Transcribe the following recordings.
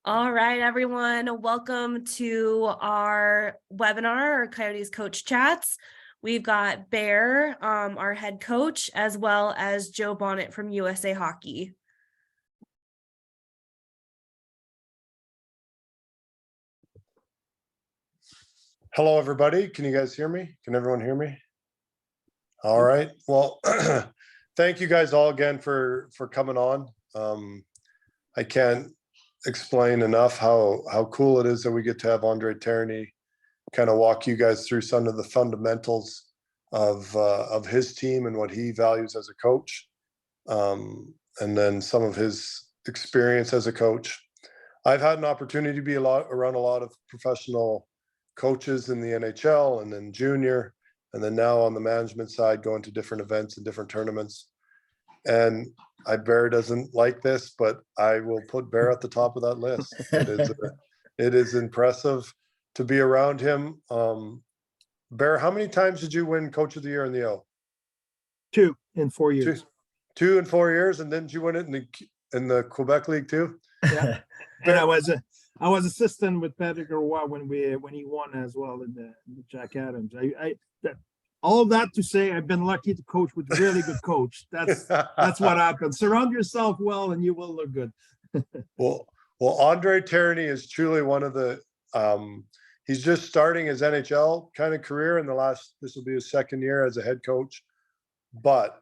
All right, everyone. Welcome to our webinar, our Coyotes Coach Chats. We've got Bear, our head coach, as well as Joe Bonnet from USA Hockey. Hello, everybody. Can you guys hear me? Can everyone hear me? All right. Well, thank you guys all again for coming on. I can't explain enough how cool it is that we get to have André Tourigny kind of walk you guys through some of the fundamentals of his team and what he values as a coach, and then some of his experience as a coach. I've had an opportunity to be around a lot of professional coaches in the NHL and then junior, and then now on the management side, going to different events and different tournaments. And Bear doesn't like this, but I will put Bear at the top of that list. It is impressive to be around him. Bear, how many times did you win Coach of the Year in the O? 2 in 4 years. Two in 4 years, and didn't you win it in the Quebec League too? Yeah, and I was assistant with Patrick Roy when he won as well in the Jack Adams. All of that to say, I've been lucky to coach with a really good coach. That's what happens. Surround yourself well, and you will look good. Well, André Tourigny is truly one of the. He's just starting his NHL kind of career this will be his second year as a head coach, but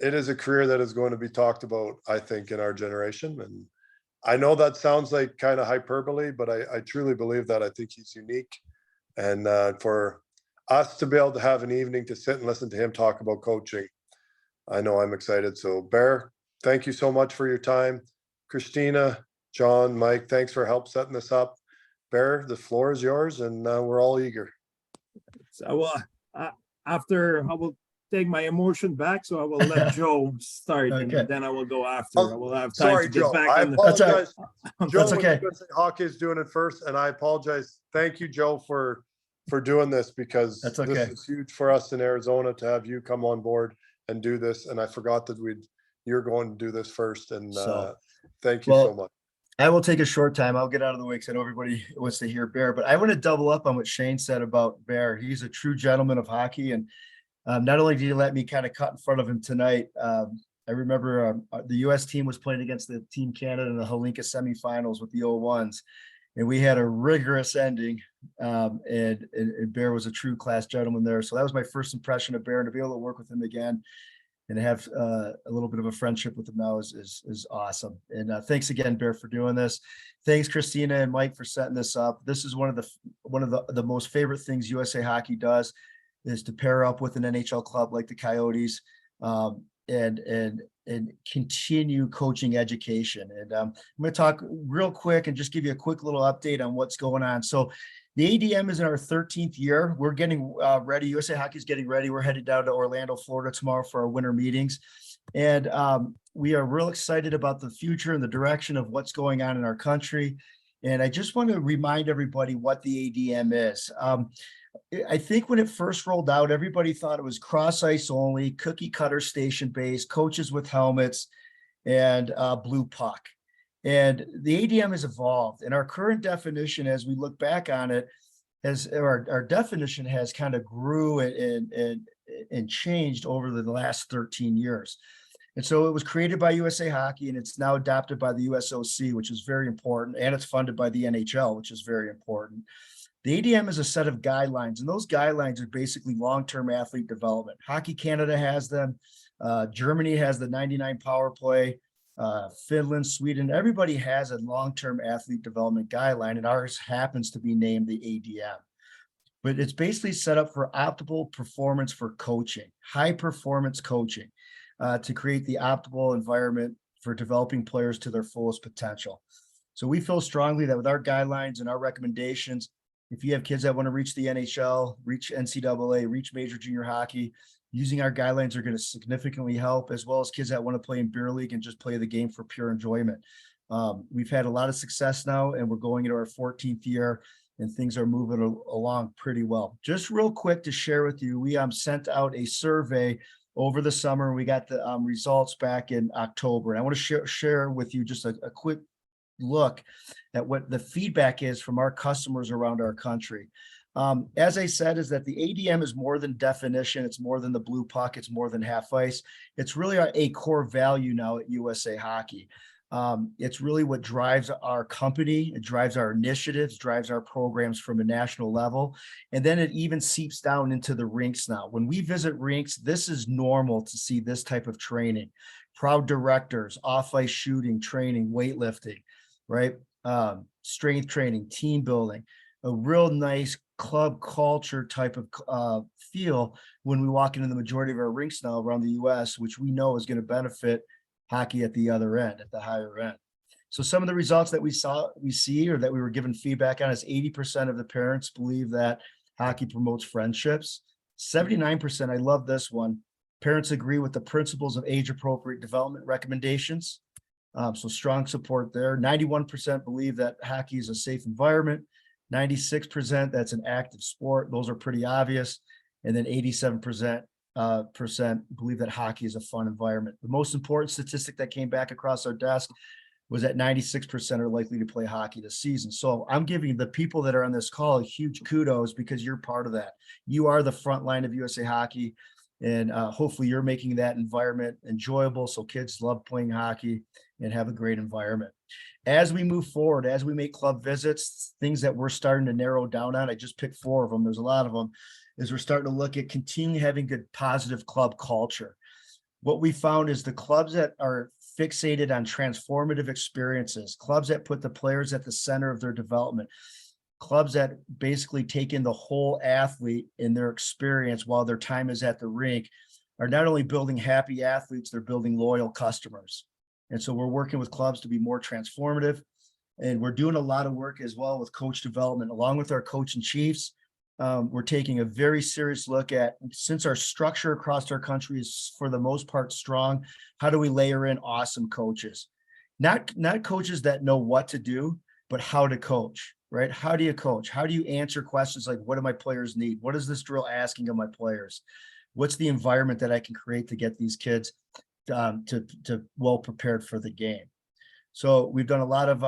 it is a career that is going to be talked about, I think, in our generation. And I know that sounds like kind of hyperbole, but I truly believe that. I think he's unique. And for us to be able to have an evening to sit and listen to him talk about coaching, I know I'm excited. So Bear, thank you so much for your time. Christina, John, Mike, thanks for help setting this up. Bear, the floor is yours, and we're all eager. So after I will take my emotion back, so I will let Joe start, Okay. and then I will go after. I will have time Sorry, to get Joe. back. I apologize. Joe, That's okay. Hockey is doing it first, and I apologize. Thank you, Joe, for doing this, because That's okay. This is huge for us in Arizona to have you come on board and do this. And I forgot that you're going to do this first, and thank you so much. I will take a short time. I'll get out of the way because I know everybody wants to hear Bear, but I want to double up on what Shane said about Bear. He's a true gentleman of hockey, and not only did he let me kind of cut in front of him tonight, I remember the U.S. team was playing against the Team Canada in the Holinka semifinals with the 0-1s, and we had a rigorous ending, and Bear was a true class gentleman there. So that was my first impression of Bear, and to be able to work with him again and have a little bit of a friendship with him now is awesome. And thanks again, Bear, for doing this. Thanks, Christina and Mike, for setting this up. This is one of the most favorite things USA Hockey does, is to pair up with an NHL club like the Coyotes, and continue coaching education. And I'm going to talk real quick and just give you a quick little update on what's going on. So the ADM is in our 13th year. We're getting ready. USA Hockey is getting ready. We're headed down to Orlando, Florida tomorrow for our winter meetings. And we are real excited about the future and the direction of what's going on in our country. And I just want to remind everybody what the ADM is. I think when it first rolled out, everybody thought it was cross ice only, cookie cutter station based, coaches with helmets, and blue puck. And the ADM has evolved, and our current definition, as we look back on it, our definition has kind of grew and changed over the last 13 years. And so it was created by USA Hockey, and it's now adopted by the USOC, which is very important, and it's funded by the NHL, which is very important. The ADM is a set of guidelines, and those guidelines are basically long-term athlete development. Hockey Canada has them. Germany has the 99 power play. Finland, Sweden, everybody has a long-term athlete development guideline, and ours happens to be named the ADM. But it's basically set up for optimal performance for coaching, high performance coaching, to create the optimal environment for developing players to their fullest potential. So we feel strongly that with our guidelines and our recommendations, if you have kids that want to reach the NHL, reach NCAA, reach major junior hockey, using our guidelines are going to significantly help, as well as kids that want to play in beer league and just play the game for pure enjoyment. We've had a lot of success now, and we're going into our 14th year, and things are moving along pretty well. Just real quick to share with you, we sent out a survey over the summer. We got the results back in October. And I want to share with you just a quick look at what the feedback is from our customers around our country. As I said, is that the ADM is more than definition. It's more than the blue puck. It's more than half ice. It's really a core value now at USA Hockey. It's really what drives our company. It drives our initiatives, drives our programs from a national level. And then it even seeps down into the rinks now. When we visit rinks, this is normal to see this type of training. Proud directors, off-ice shooting, training, weightlifting, right? Strength training, team building, a real nice club culture type of feel when we walk into the majority of our rinks now around the US, which we know is going to benefit hockey at the other end, at the higher end. So some of the results that we see, or that we were given feedback on, is 80% of the parents believe that hockey promotes friendships. 79%, I love this one. Parents agree with the principles of age-appropriate development recommendations. So strong support there. 91% believe that hockey is a safe environment. 96% that's an active sport. Those are pretty obvious. And then 87% believe that hockey is a fun environment. The most important statistic that came back across our desk was that 96% are likely to play hockey this season. So I'm giving the people that are on this call a huge kudos, because you're part of that. You are the front line of USA Hockey, and hopefully you're making that environment enjoyable so kids love playing hockey and have a great environment. As we move forward, as we make club visits, things that we're starting to narrow down on, I just picked 4 of them, there's a lot of them, is we're starting to look at continuing having good positive club culture. What we found is the clubs that are fixated on transformative experiences, clubs that put the players at the center of their development, clubs that basically take in the whole athlete in their experience while their time is at the rink, are not only building happy athletes, they're building loyal customers. And so we're working with clubs to be more transformative. And we're doing a lot of work as well with coach development, along with our coach and chiefs. We're taking a very serious look at, since our structure across our country is for the most part strong, how do we layer in awesome coaches? Not coaches that know what to do, but how to coach, right? How do you coach? How do you answer questions like, what do my players need? What is this drill asking of my players? What's the environment that I can create to get these kids to well prepared for the game? So we've done a lot of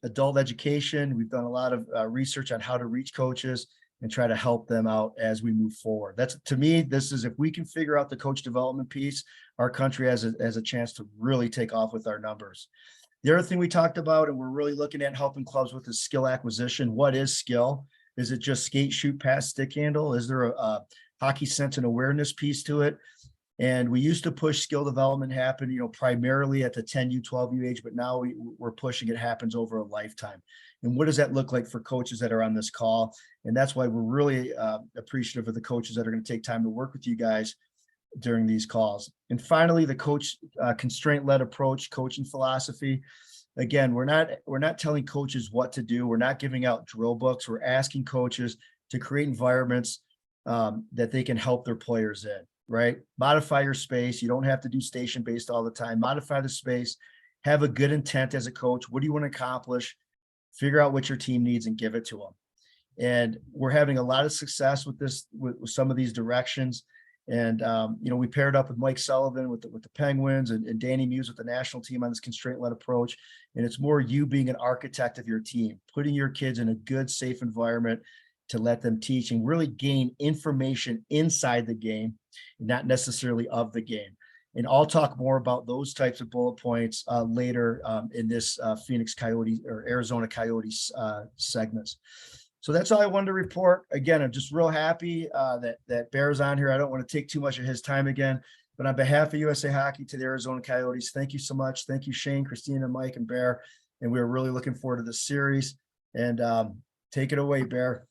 adult education. We've done a lot of research on how to reach coaches and try to help them out as we move forward. That's, to me, this is, if we can figure out the coach development piece, our country has a chance to really take off with our numbers. The other thing we talked about, and we're really looking at helping clubs with, is skill acquisition. What is skill? Is it just skate, shoot, pass, stick handle? Is there a hockey sense and awareness piece to it? And we used to push skill development happen, primarily at the 10U, 12U age, but now we're pushing it happens over a lifetime. And what does that look like for coaches that are on this call? And that's why we're really appreciative of the coaches that are going to take time to work with you guys during these calls. And finally, the coach constraint-led approach, coaching philosophy. Again, we're not telling coaches what to do. We're not giving out drill books. We're asking coaches to create environments that they can help their players in. Right? Modify your space. You don't have to do station-based all the time. Modify the space. Have a good intent as a coach. What do you want to accomplish? Figure out what your team needs and give it to them. And we're having a lot of success with this, with some of these directions. And we paired up with Mike Sullivan with the Penguins, and Danny Muse with the national team on this constraint-led approach. And it's more you being an architect of your team, putting your kids in a good, safe environment to let them teach and really gain information inside the game, not necessarily of the game. And I'll talk more about those types of bullet points later in this Phoenix Coyotes or Arizona Coyotes segments. So that's all I wanted to report. Again, I'm just real happy that Bear's on here. I don't want to take too much of his time again, but on behalf of USA Hockey to the Arizona Coyotes, thank you so much. Thank you, Shane, Christina, Mike, and Bear. And we're really looking forward to this series. And take it away, Bear.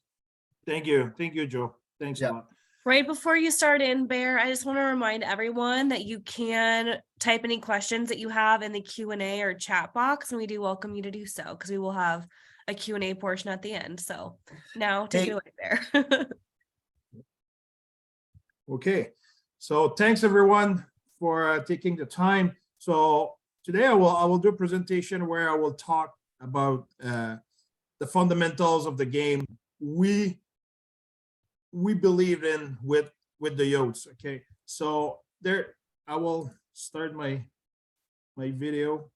Thank you. Thank you, Joe. Thanks a lot. Right before you start in, Bear, I just want to remind everyone that you can type any questions that you have in the Q&A or chat box, and we do welcome you to do so, because we will have a Q&A portion at the end. So now take it away, Bear. Okay. So thanks everyone for taking the time. So today I will do a presentation where I will talk about the fundamentals of the game we believe in with the Yotes. Okay, so there I will start my video.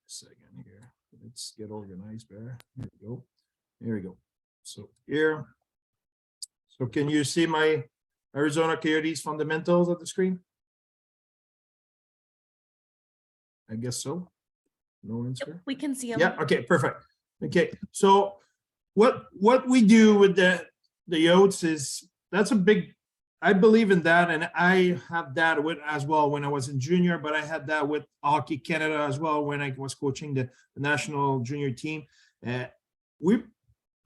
second here. Let's get organized there. Here we go. There we go. So here. So can you see my Arizona Coyotes fundamentals on the screen? I guess so. No answer. We can see them. Yeah, okay, perfect. Okay, so what we do with the Yotes is, that's a big, I believe in that, and I have that with as well when I was in junior, but I had that with Hockey Canada as well when I was coaching the national junior team.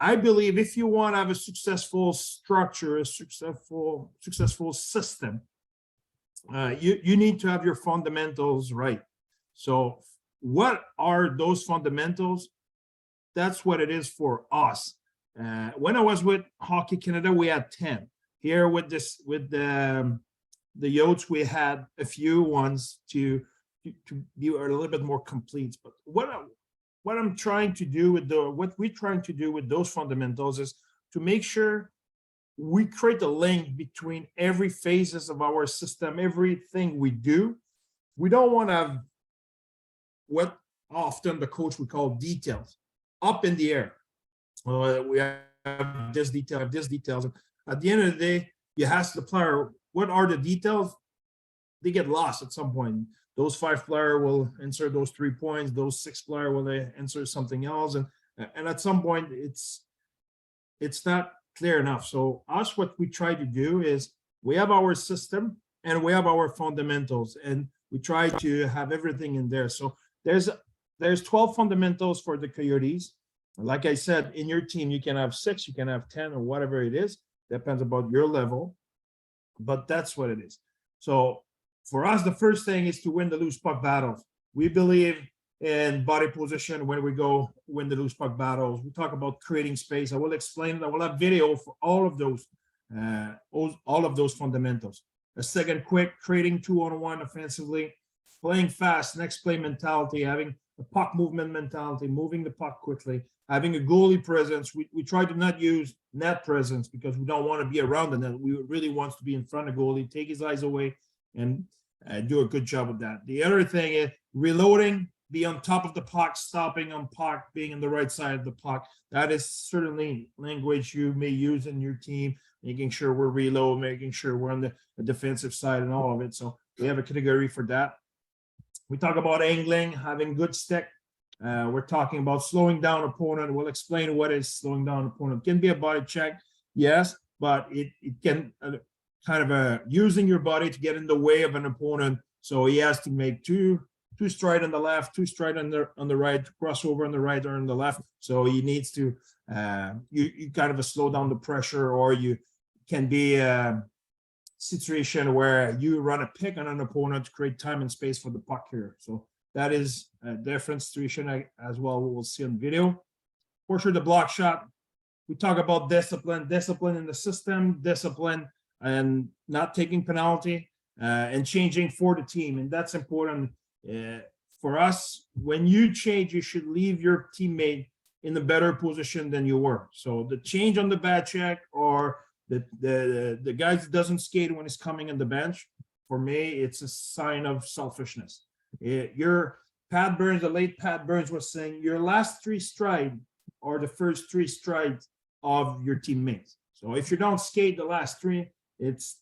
I believe if you want to have a successful structure, a successful system, you need to have your fundamentals right. So what are those fundamentals? That's what it is for us. When I was with Hockey Canada, we had 10. Here with the Yotes, we had a few ones to be a little bit more complete. But what I'm trying to do with what we're trying to do with those fundamentals is to make sure we create a link between every phases of our system, everything we do. We don't want to have what often the coach would call details up in the air. We have this detail, have this details. At the end of the day, you ask the player, what are the details? They get lost at some point. Those 5 player will insert those 3 points. Those 6 player will insert something else. And at some point, it's not clear enough. So us, what we try to do is we have our system and we have our fundamentals, and we try to have everything in there. So there's 12 fundamentals for the Coyotes. Like I said, in your team, you can have 6, you can have 10, or whatever it is. Depends about your level, but that's what it is. So for us, the first thing is to win the loose puck battles. We believe in body position when we go win the loose puck battles. We talk about creating space. I will explain it. I will have video for all of those fundamentals. A second, quick, creating 2-on-1 offensively, playing fast, next play mentality, having a puck movement mentality, moving the puck quickly, having a goalie presence. We try to not use net presence because we don't want to be around the net. We really want to be in front of goalie, take his eyes away, and do a good job of that. The other thing is reloading, be on top of the puck, stopping on puck, being on the right side of the puck. That is certainly language you may use in your team, making sure we're reload, making sure we're on the defensive side and all of it. So we have a category for that. We talk about angling, having good stick. We're talking about slowing down opponent. We'll explain what is slowing down opponent. It can be a body check, yes, but it can kind of using your body to get in the way of an opponent. So he has to make two stride on the left, 2 stride on the right, crossover on the right or on the left. So he needs to you kind of slow down the pressure, or you can be a situation where you run a pick on an opponent to create time and space for the puck here. So that is a different situation as well. We'll see on video. For sure, the block shot. We talk about discipline in the system, discipline and not taking penalty, and changing for the team. And that's important for us. When you change, you should leave your teammate in a better position than you were. So the change on the back check, or the guy that doesn't skate when he's coming on the bench, for me, it's a sign of selfishness. Your Pat Burns, the late Pat Burns was saying, your last 3 strides are the first 3 strides of your teammates. So if you don't skate the last 3, it's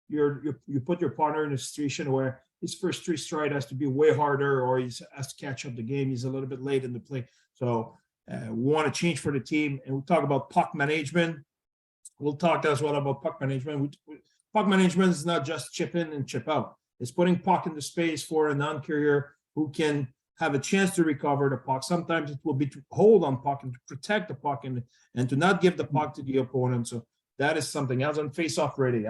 you put your partner in a situation where his first 3 stride has to be way harder, or he has to catch up the game. He's a little bit late in the play. So we want to change for the team, and we'll talk about puck management. We'll talk as well about puck management. Puck management is not just chip in and chip out. It's putting puck into space for a non-carrier who can have a chance to recover the puck. Sometimes it will be to hold on puck and to protect the puck and to not give the puck to the opponent. So that is something else. On face-off ready,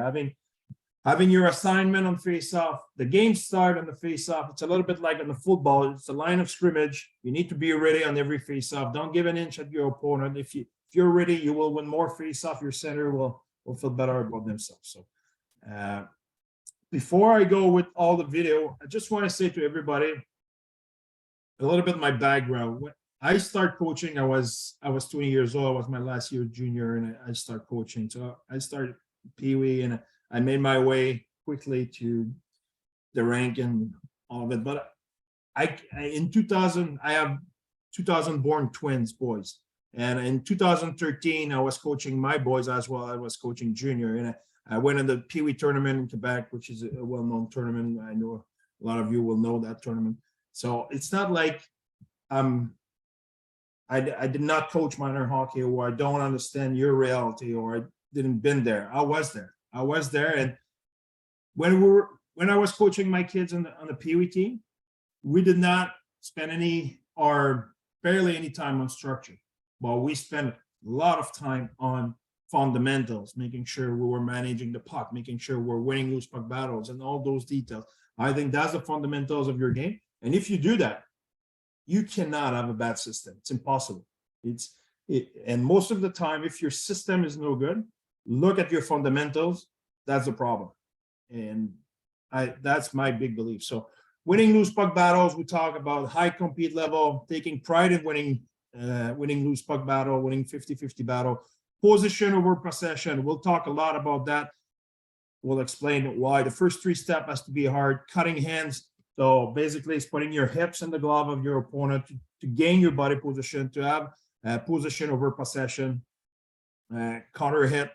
having your assignment on face-off, the game start on the face-off. It's a little bit like on the football. It's a line of scrimmage. You need to be ready on every face-off. Don't give an inch at your opponent. If you're ready, you will win more face-off. Your center will feel better about themselves. So before I go with all the video, I just want to say to everybody a little bit of my background. When I started coaching, I was 20 years old. I was my last year junior, and I started coaching. So I started Pee Wee, and I made my way quickly to the rank and all of it. But in 2000, I have 2000 born twins boys. And in 2013, I was coaching my boys as well. I was coaching junior, and I went in the Pee Wee tournament in Quebec, which is a well-known tournament. I know a lot of you will know that tournament. So it's not like I did not coach minor hockey, or I don't understand your reality, or I didn't been there. I was there. And when I was coaching my kids on the Pee Wee team, we did not spend any or barely any time on structure. Well, we spent a lot of time on fundamentals, making sure we were managing the puck, making sure we're winning loose puck battles, and all those details. I think that's the fundamentals of your game. And if you do that, you cannot have a bad system. It's impossible. And most of the time, if your system is no good, look at your fundamentals. That's the problem. And that's my big belief. So winning loose puck battles, we talk about high compete level, taking pride in winning loose puck battle, winning 50-50 battle, position over possession. We'll talk a lot about that. We'll explain why. The first 3 steps has to be hard. Cutting hands. So basically it's putting your hips in the glove of your opponent to gain your body position, to have position over possession, counter hit,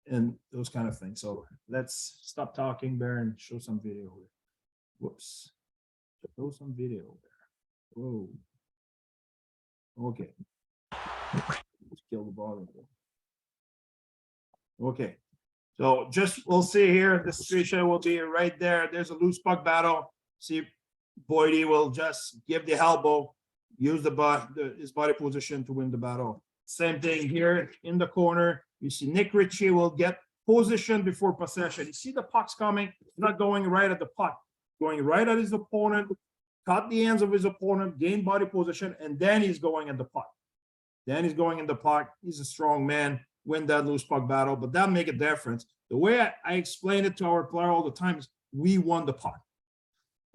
and those kind of things. So let's stop talking there and show some video here. Whoops. Show some video there. Whoa. Okay. Let's kill the ball. Okay. So just we'll see here. The situation will be right there. There's a loose puck battle. See, Boydie will just give the elbow, use his body position to win the battle. Same thing here in the corner. You see Nick Ritchie will get position before possession. You see the puck's coming. He's not going right at the puck, going right at his opponent, cut the hands of his opponent, gain body position, and then he's going at the puck. He's a strong man, win that loose puck battle, but that make a difference. The way I explain it to our player all the time is we won the puck.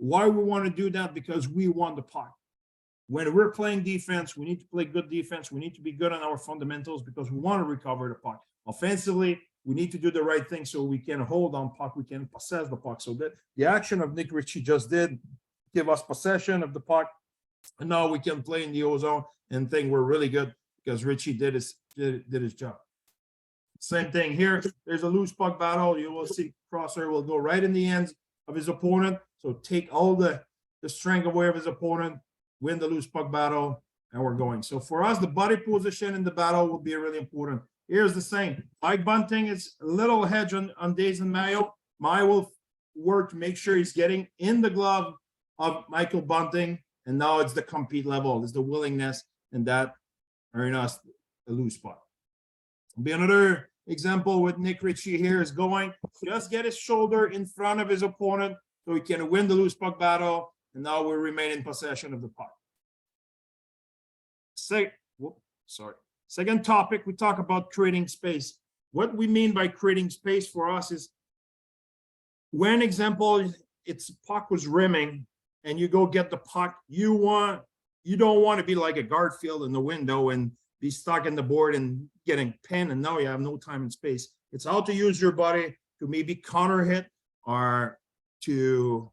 Why we want to do that? Because we won the puck. When we're playing defense, we need to play good defense. We need to be good on our fundamentals because we want to recover the puck. Offensively, we need to do the right thing so we can hold on puck, we can possess the puck. So that the action of Nick Ritchie just did give us possession of the puck, and now we can play in the ozone and think we're really good because Ritchie did his job. Same thing here. There's a loose puck battle. You will see Crosser will go right in the hands of his opponent. So take all the strength away of his opponent, win the loose puck battle, and we're going. So for us, the body position in the battle will be really important. Here's the same. Mike Bunting is a little hedge on Days and Mayo. Mayo will work to make sure he's getting in the glove of Michael Bunting. And now it's the compete level. It's the willingness, and that earn us a loose puck. Be another example with Nick Ritchie here is going, just get his shoulder in front of his opponent so he can win the loose puck battle, and now we remain in possession of the puck. Second topic, we talk about creating space. What we mean by creating space for us is when, example, it's puck was rimming and you go get the puck, you don't want to be like a Garfield in the window and be stuck in the board and getting pinned, and now you have no time and space. It's how to use your body to maybe counter hit or to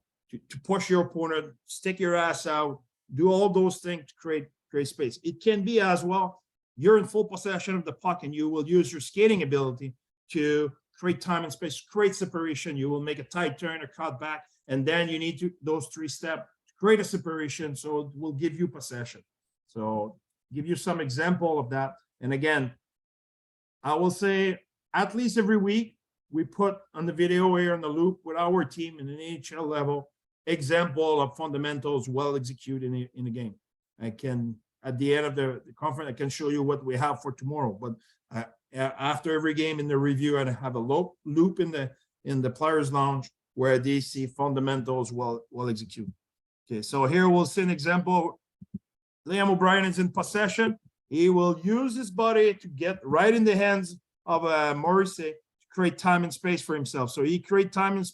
push your opponent, stick your ass out, do all those things to create space. It can be as well, you're in full possession of the puck and you will use your skating ability to create time and space, create separation. You will make a tight turn, a cut back, and then you need to those 3 steps to create a separation, so it will give you possession. So give you some example of that. And again, I will say at least every week we put on the video here on the loop with our team in an NHL level example of fundamentals well executed in a game. I can, at the end of the conference, I can show you what we have for tomorrow. But after every game in the review, I have a loop in the players' lounge where they see fundamentals well executed. Okay, so here we'll see an example. Liam O'Brien is in possession. He will use his body to get right in the hands of Morrissey to create time and space for himself. So he create time and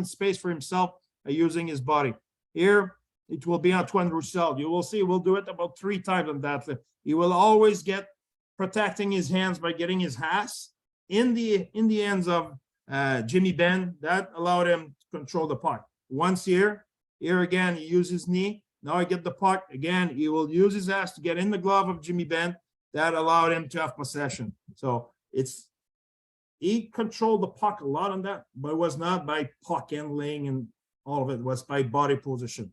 space for himself by using his body. Here, it will be Antoine Roussel. You will see, we'll do it about 3 times on that. He will always get protecting his hands by getting his ass in the hands of Jimmy Benn. That allowed him to control the puck. Once here, Here again, he used his knee. Now he get the puck. Again, he will use his ass to get in the glove of Jimmy Benn. That allowed him to have possession. So he controlled the puck a lot on that, but it was not by puck handling and all of it. It was by body position.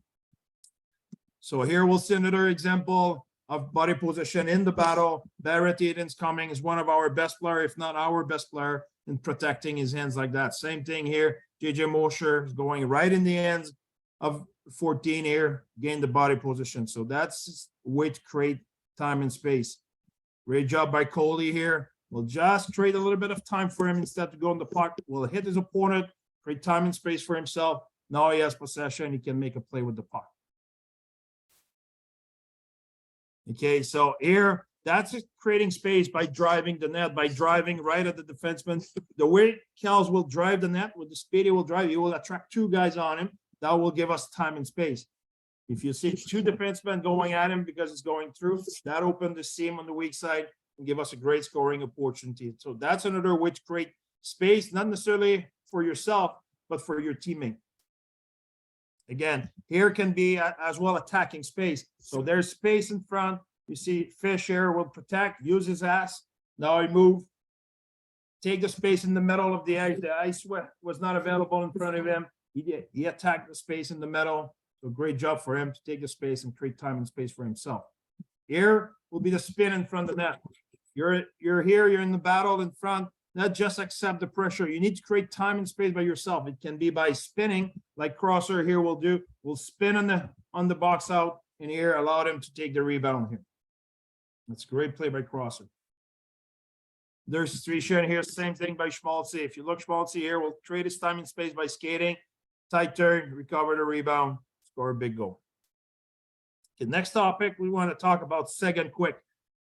So here we'll see another example of body position in the battle. Barrett Eden's coming is one of our best player, if not our best player, in protecting his hands like that. Same thing here. JJ Mosher is going right in the hands of 14 here, gain the body position. So that's a way to create time and space. Great job by Coley here. We'll just trade a little bit of time for him instead of going the puck. We'll hit his opponent, create time and space for himself. Now he has possession. He can make a play with the puck. Okay, so here, that's creating space by driving the net, by driving right at the defenseman. The way Kels will drive the net, with the speed he will drive, he will attract two guys on him. That will give us time and space. If you see two defensemen going at him because it's going through, that opened the seam on the weak side and give us a great scoring opportunity. So that's another way to create space, not necessarily for yourself, but for your teammate. Again, here can be as well attacking space. So there's space in front. You see Fish here will protect, use his ass. Now he move, take the space in the middle of the ice. The ice was not available in front of him. He attacked the space in the middle. So great job for him to take the space and create time and space for himself. Here will be the spin in front of the net. You're here, you're in the battle in front. Not just accept the pressure. You need to create time and space by yourself. It can be by spinning, like Crosser here will do. We'll spin on the box out, and here allow him to take the rebound here. That's a great play by Crosser. There's Strisha here, same thing by Schmaltzy. If you look Schmaltzy here, we'll trade his time and space by skating. Tight turn, recover the rebound, score a big goal. Okay, next topic, we want to talk about second quick.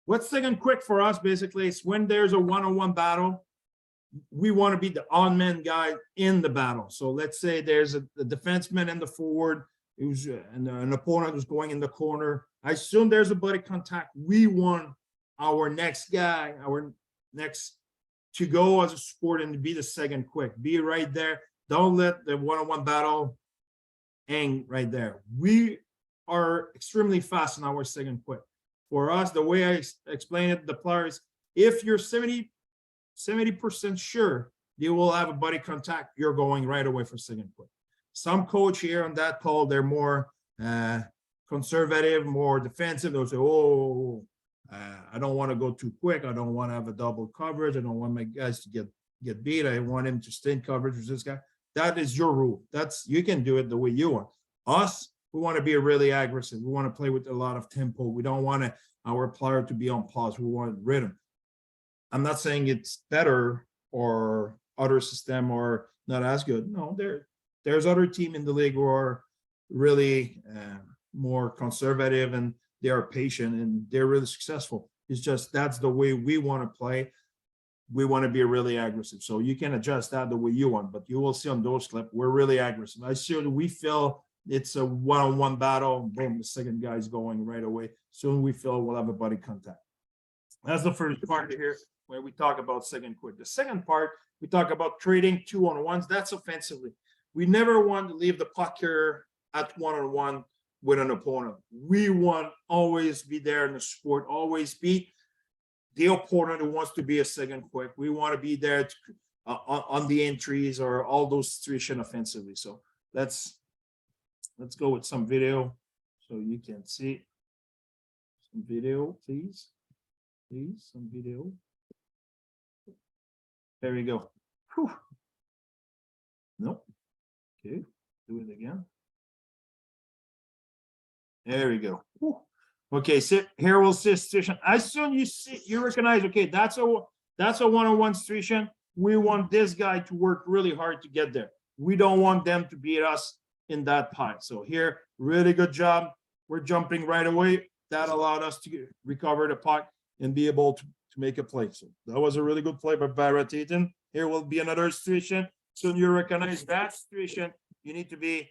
What's second quick for us, basically, is when there's a one-on-one battle, we want to be the on-man guy in the battle. So let's say there's a defenseman and the forward who's and an opponent who's going in the corner. I assume there's a buddy contact. We want our next guy, our next to go as a support and to be the second quick. Be right there. Don't let the one-on-one battle hang right there. We are extremely fast in our second quick. For us, the way I explain it to the players, if you're 70% sure you will have a buddy contact, you're going right away for second quick. Some coach here on that call, they're more conservative, more defensive. They'll say, I don't want to go too quick. I don't want to have a double coverage. I don't want my guys to get beat. I want him to stay in coverage with this guy. That is your rule. You can do it the way you want. Us, we want to be really aggressive. We want to play with a lot of tempo. We don't want our player to be on pause. We want rhythm. I'm not saying it's better or other system or not as good. No, there's other team in the league who are really more conservative and they are patient and they're really successful. It's just that's the way we want to play. We want to be really aggressive. So you can adjust that the way you want, but you will see on those clips, we're really aggressive. I see we feel it's a one-on-one battle. Boom, the second guy's going right away. Soon we feel we'll have a buddy contact. That's the first part here where we talk about second quick. The second part, we talk about trading 2-on-1s. That's offensively. We never want to leave the puck here at 1-on-1 with an opponent. We want always be there in the sport, always be the opponent who wants to be a second quick. We want to be there to, on the entries or all those situations offensively. So let's go with some video so you can see some video, please. Please, some video. There we go. Whew. Nope. Okay, do it again. There we go. Whew. Okay, so here we'll see a situation. As soon you recognize, okay, that's a one-on-one situation. We want this guy to work really hard to get there. We don't want them to beat us in that pile. So here, really good job. We're jumping right away. That allowed us to recover the puck and be able to make a play. So that was a really good play by Barrett Eaton. Here will be another situation. Soon you recognize that situation. You need to be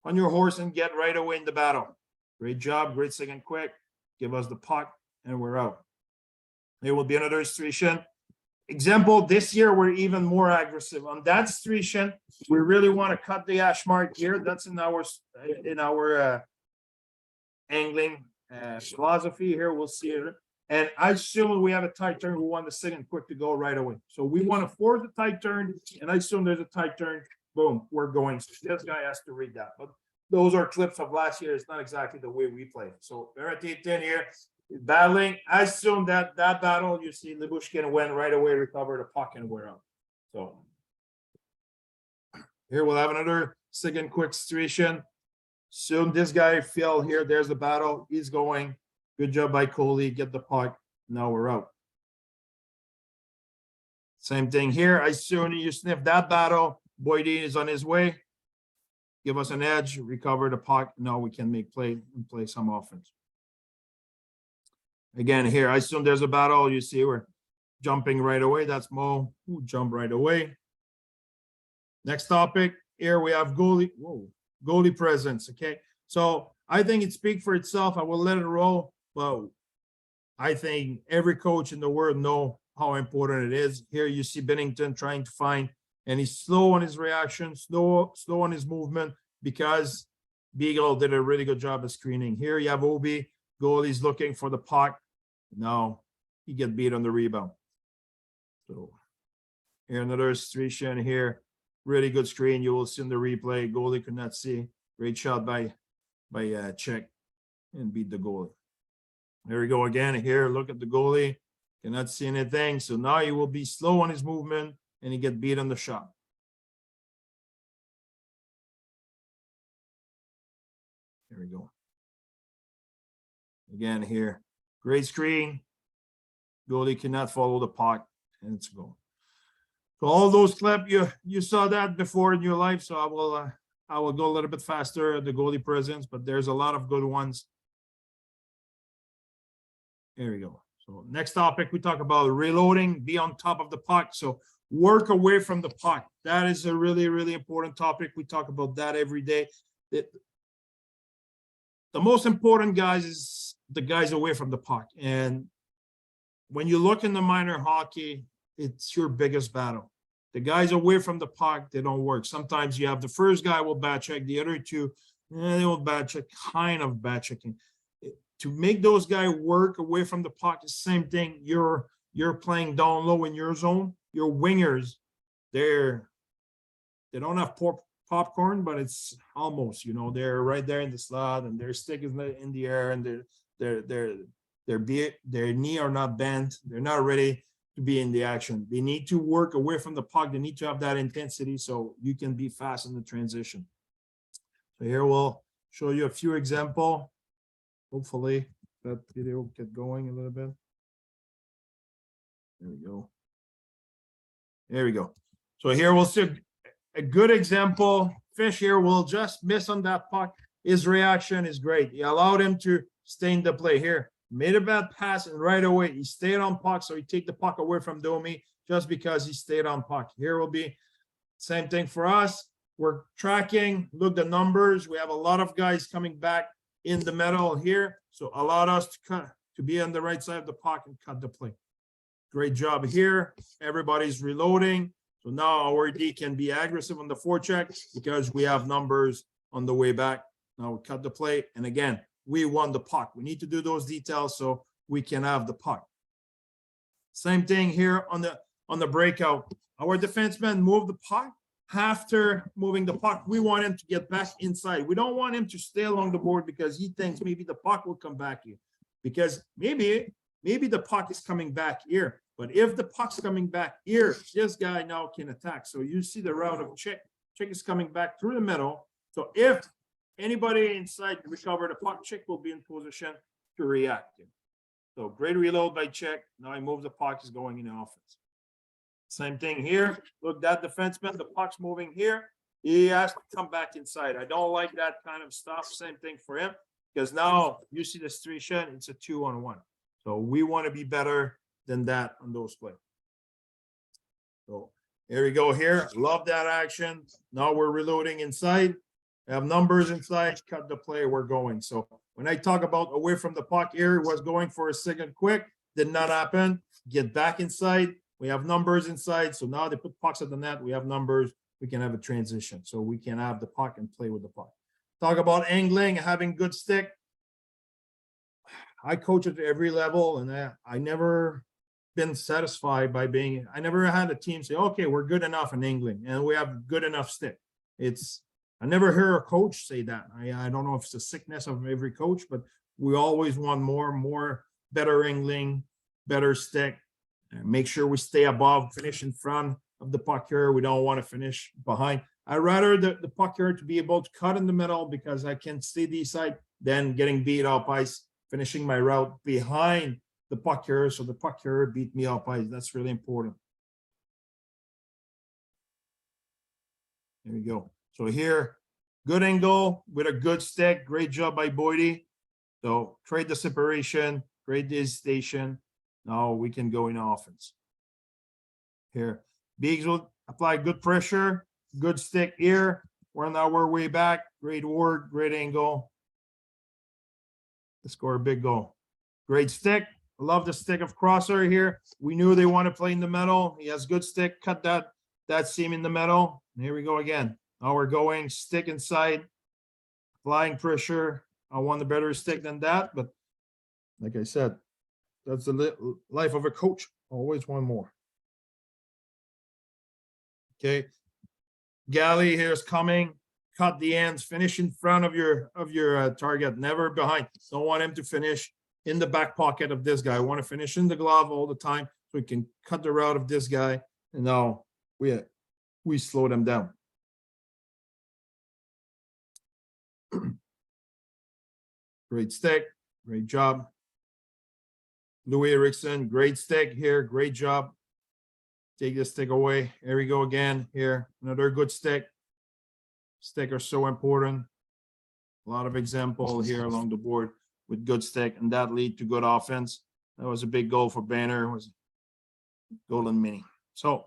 on your horse and get right away in the battle. Great job, great second quick. Give us the puck and we're out. There will be another situation. Example, this year, we're even more aggressive on that situation. We really want to cut the hash mark here. That's in our angling philosophy here. We'll see it. And I assume we have a tight turn. We want the second quick to go right away. So we want to force the tight turn, and I assume there's a tight turn. Boom, we're going. So this guy has to read that. But those are clips of last year. It's not exactly the way we play. So we're at 8-10 here. Battling. I assume that battle, you see Lyubushkin went right away, recovered the puck, and we're out. So here we'll have another second quick situation. Soon this guy fell here. There's the battle. He's going. Good job by Coley. Get the puck. Now we're out. Same thing here. I assume you sniff that battle. Boydin is on his way. Give us an edge. Recover the puck. Now we can make play and play some offense. Again, here, I assume there's a battle. You see we're jumping right away. That's Mo who jumped right away. Next topic. Here we have goalie. Whoa, goalie presence. Okay. So I think it speaks for itself. I will let it roll. But I think every coach in the world know how important it is. Here you see Bennington trying to find, and he's slow on his reaction, slow on his movement, because Beagle did a really good job of screening. Here you have Obi, goalie's looking for the puck. Now he get beat on the rebound. So here another situation here. Really good screen. You will see in the replay. Goalie could not see. Great shot by Czech and beat the goalie. There we go again. Here, look at the goalie. Cannot see anything. So now he will be slow on his movement and he get beat on the shot. There we go. Again here. Great screen. Goalie cannot follow the puck, and it's a goal. So all those clips, you saw that before in your life. So I will go a little bit faster at the goalie presence, but there's a lot of good ones. There we go. So next topic, we talk about reloading, be on top of the puck. So work away from the puck. That is a really, really important topic. We talk about that every day. The most important guys is the guys away from the puck. And when you look in the minor hockey, it's your biggest battle. The guys away from the puck, they don't work. Sometimes you have the first guy will back check, the other two, they will back check, kind of back checking. To make those guys work away from the puck, the same thing. You're playing down low in your zone. Your wingers, they don't have popcorn, but it's almost, they're right there in the slot and their stick is in the air and their knee are not bent. They're not ready to be in the action. They need to work away from the puck. They need to have that intensity so you can be fast in the transition. So here we'll show you a few examples. Hopefully that video will get going a little bit. There we go. There we go. So here we'll see a good example. Fish here will just miss on that puck. His reaction is great. He allowed him to stay in the play here. Made a bad pass and right away he stayed on puck. So he take the puck away from Domi just because he stayed on puck. Here will be same thing for us. We're tracking. Look the numbers. We have a lot of guys coming back in the middle here. So allowed us to be on the right side of the puck and cut the play. Great job here. Everybody's reloading. So now our D can be aggressive on the forecheck because we have numbers on the way back. Now we cut the play. And again, we won the puck. We need to do those details so we can have the puck. Same thing here on the breakout. Our defenseman moved the puck. After moving the puck, we want him to get back inside. We don't want him to stay along the board because he thinks maybe the puck will come back here. Because maybe the puck is coming back here. But if the puck's coming back here, this guy now can attack. So you see the route of Czech. Czech is coming back through the middle. So if anybody inside recover the puck, Czech will be in position to react. So great reload by Czech. Now he moves the puck, is going in offense. Same thing here. Look, that defenseman, the puck's moving here. He has to come back inside. I don't like that kind of stuff. Same thing for him, because now you see the situation, it's a 2-on-1. So we want to be better than that on those plays. So here we go here. Love that action. Now we're reloading inside. Have numbers inside, cut the play, we're going. So when I talk about away from the puck here, was going for a second quick, did not happen. Get back inside. We have numbers inside. So now they put pucks at the net. We have numbers. We can have a transition. So we can have the puck and play with the puck. Talk about angling, having good stick. I coach at every level, and I never been satisfied by being, I never had a team say, okay, we're good enough in angling and we have good enough stick. I never hear a coach say that. I don't know if it's a sickness of every coach, but we always want more, better angling, better stick. Make sure we stay above, finish in front of the puck carrier. We don't want to finish behind. I'd rather the puck carrier to be able to cut in the middle because I can stay the side than getting beat up ice, finishing my route behind the puck carrier. So the puck carrier beat me up ice. That's really important. There we go. So here, good angle with a good stick. Great job by Boydie. So trade the separation, great hesitation. Now we can go in offense. Here, Biggs will apply good pressure, good stick here. We're on our way back. Great work, great angle. To score a big goal. Great stick. I love the stick of Crosser here. We knew they want to play in the middle. He has good stick. Cut that seam in the middle. And here we go again. Now we're going stick inside, applying pressure. I want a better stick than that, but like I said, that's the life of a coach. Always one more. Okay, Galley here's coming. Cut the ends. Finish in front of your target. Never behind. Don't want him to finish in the back pocket of this guy. I want to finish in the glove all the time so we can cut the route of this guy. And now we slow them down. Great stick, great job. Louis Eriksson, great stick here, great job. Take the stick away. Here we go again. Here, another good stick. Stick are so important. A lot of example here along the board with good stick, and that lead to good offense. That was a big goal for Banner. It was golden mini. So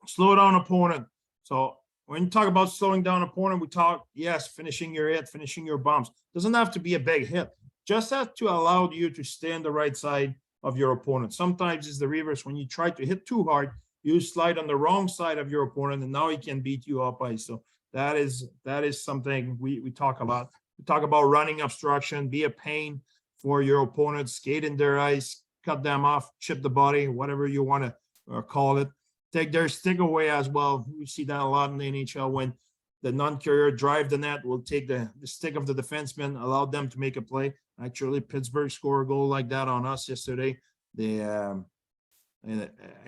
slow down opponent. So when you talk about slowing down opponent, we talk, yes, finishing your hit, finishing your bombs. Doesn't have to be a big hit. Just have to allow you to stay on the right side of your opponent. Sometimes it's the reverse. When you try to hit too hard, you slide on the wrong side of your opponent, and now he can beat you up ice. So that is something we talk about. We talk about running obstruction, be a pain for your opponent, skate in their ice, cut them off, chip the body, whatever you want to call it. Take their stick away as well. We see that a lot in the NHL when the non-carrier drive the net, will take the stick of the defenseman, allow them to make a play. Actually, Pittsburgh scored a goal like that on us yesterday. A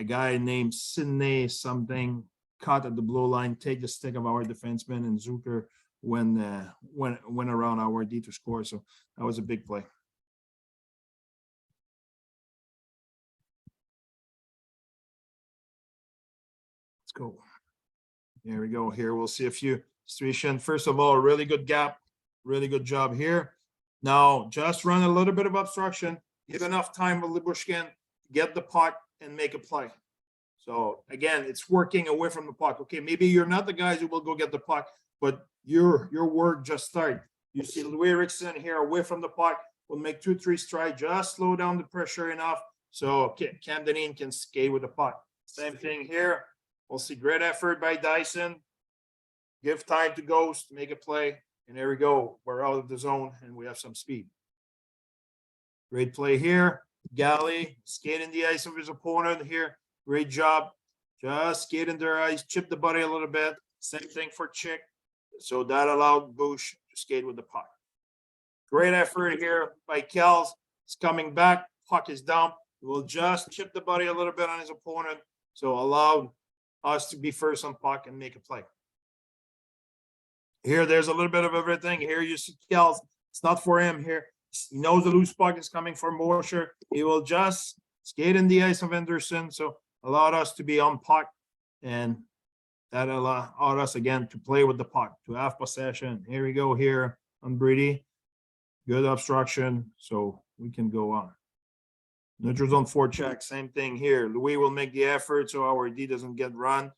guy named Sidney something caught at the blue line, take the stick of our defenseman, and Zucker went around our D to score. So that was a big play. Go. There we go. Here we'll see a few situations. First of all, really good gap, really good job here. Now just run a little bit of obstruction, give enough time with Libushkin, get the puck and make a play. So again, it's working away from the puck. Okay, maybe you're not the guys who will go get the puck, but your work just started. You see Louis Eriksson here away from the puck, will make 2-3 strides, just slow down the pressure enough so Cam Deneen can skate with the puck. Same thing here. We'll see great effort by Dyson. Give time to Ghost, make a play. And there we go. We're out of the zone and we have some speed. Great play here. Galley, skate in the ice of his opponent here. Great job. Just skate in their ice, chip the body a little bit. Same thing for Chick. So that allowed Bush to skate with the puck. Great effort here by Kells. It's coming back. Puck is down. We'll just chip the body a little bit on his opponent. So allowed us to be first on puck and make a play. Here, there's a little bit of everything. Here you see Kells. It's not for him here. He knows the loose puck is coming from Mosher. He will just skate in the ice of Anderson. So allowed us to be on puck, and that allowed us again to play with the puck, to have possession. Here we go here on Brady. Good obstruction, so we can go on. Neutral zone forecheck, same thing here. Louis will make the effort so our D doesn't get run.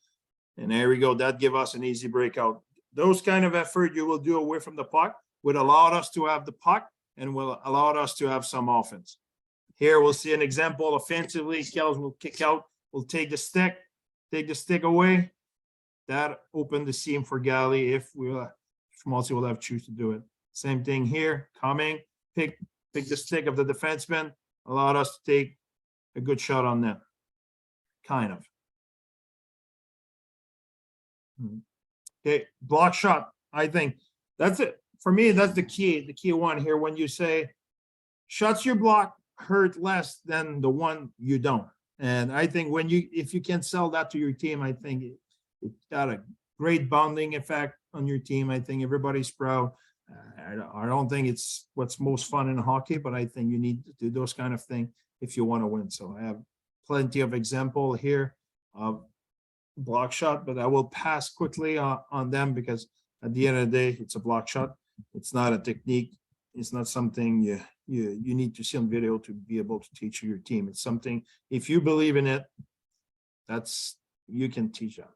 And there we go. That give us an easy breakout. Those kind of effort you will do away from the puck would allow us to have the puck and will allow us to have some offense. Here we'll see an example offensively. Kells will kick out will take the stick away. That opened the seam for Galley if Schmaltzy will have choose to do it. Same thing here, coming, pick the stick of the defenseman, allowed us to take a good shot on net. Kind of. Okay, block shot. I think that's it. For me, that's the key one here. When you say shots your block hurt less than the one you don't. And I think if you can sell that to your team, I think it got a great bonding effect on your team. I think everybody's proud. I don't think it's what's most fun in hockey, but I think you need to do those kind of things if you want to win. So I have plenty of example here of block shot, but I will pass quickly on them because at the end of the day, it's a block shot. It's not a technique. It's not something you need to see on video to be able to teach your team. It's something, if you believe in it, you can teach that.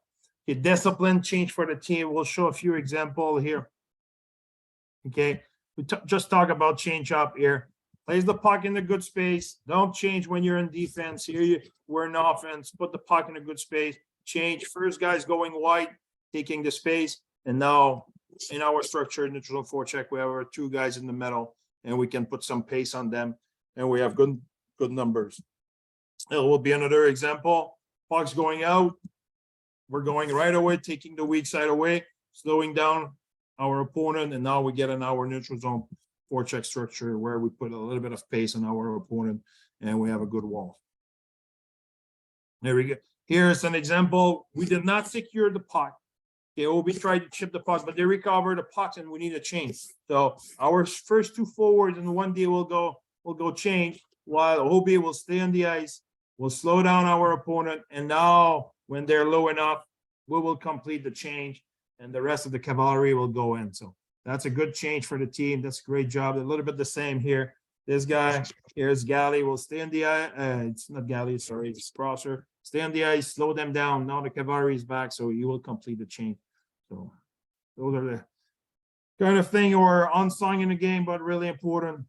Okay, discipline change for the team. We'll show a few examples here. Okay, we just talk about change up here. Place the puck in a good space. Don't change when you're in defense. Here we're in offense. Put the puck in a good space. Change. First guy's going wide, taking the space. And now in our structure, neutral forecheck, we have our two guys in the middle, and we can put some pace on them, and we have good numbers. It will be another example. Puck's going out. We're going right away, taking the weak side away, slowing down our opponent, and now we get in our neutral zone forecheck structure where we put a little bit of pace on our opponent, and we have a good wall. There we go. Here's an example. We did not secure the puck. Okay, OB tried to chip the puck, but they recovered the puck, and we need a change. So our first two forwards in 1D will go change, while OB will stay on the ice. We'll slow down our opponent, and now when they're low enough, we will complete the change, and the rest of the cavalry will go in. So that's a good change for the team. That's a great job. A little bit the same here. This guy, here's Galley, will stay on the ice. It's not Galley, sorry, it's Crosser. Stay on the ice, slow them down. Now the cavalry is back, so you will complete the change. So those are the kind of thing or unsung in the game, but really important.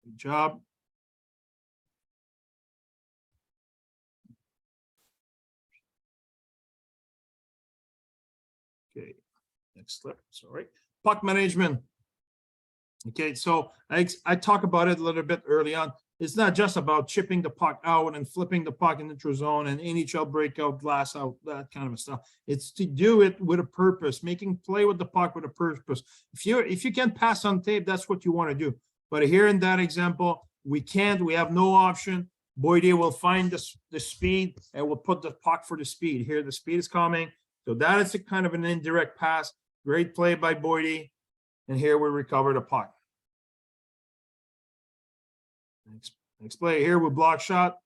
Good job. Okay, next slide. Sorry. Puck management. Okay, so I talk about it a little bit early on. It's not just about chipping the puck out and flipping the puck in the neutral zone and NHL breakout, glass out, that kind of stuff. It's to do it with a purpose, making play with the puck with a purpose. If you can pass on tape, that's what you want to do. But here in that example, we can't. We have no option. Boydie will find the speed and will put the puck for the speed. Here, the speed is coming. So that is a kind of an indirect pass. Great play by Boydie. And here we recover the puck. Next play here with block shot.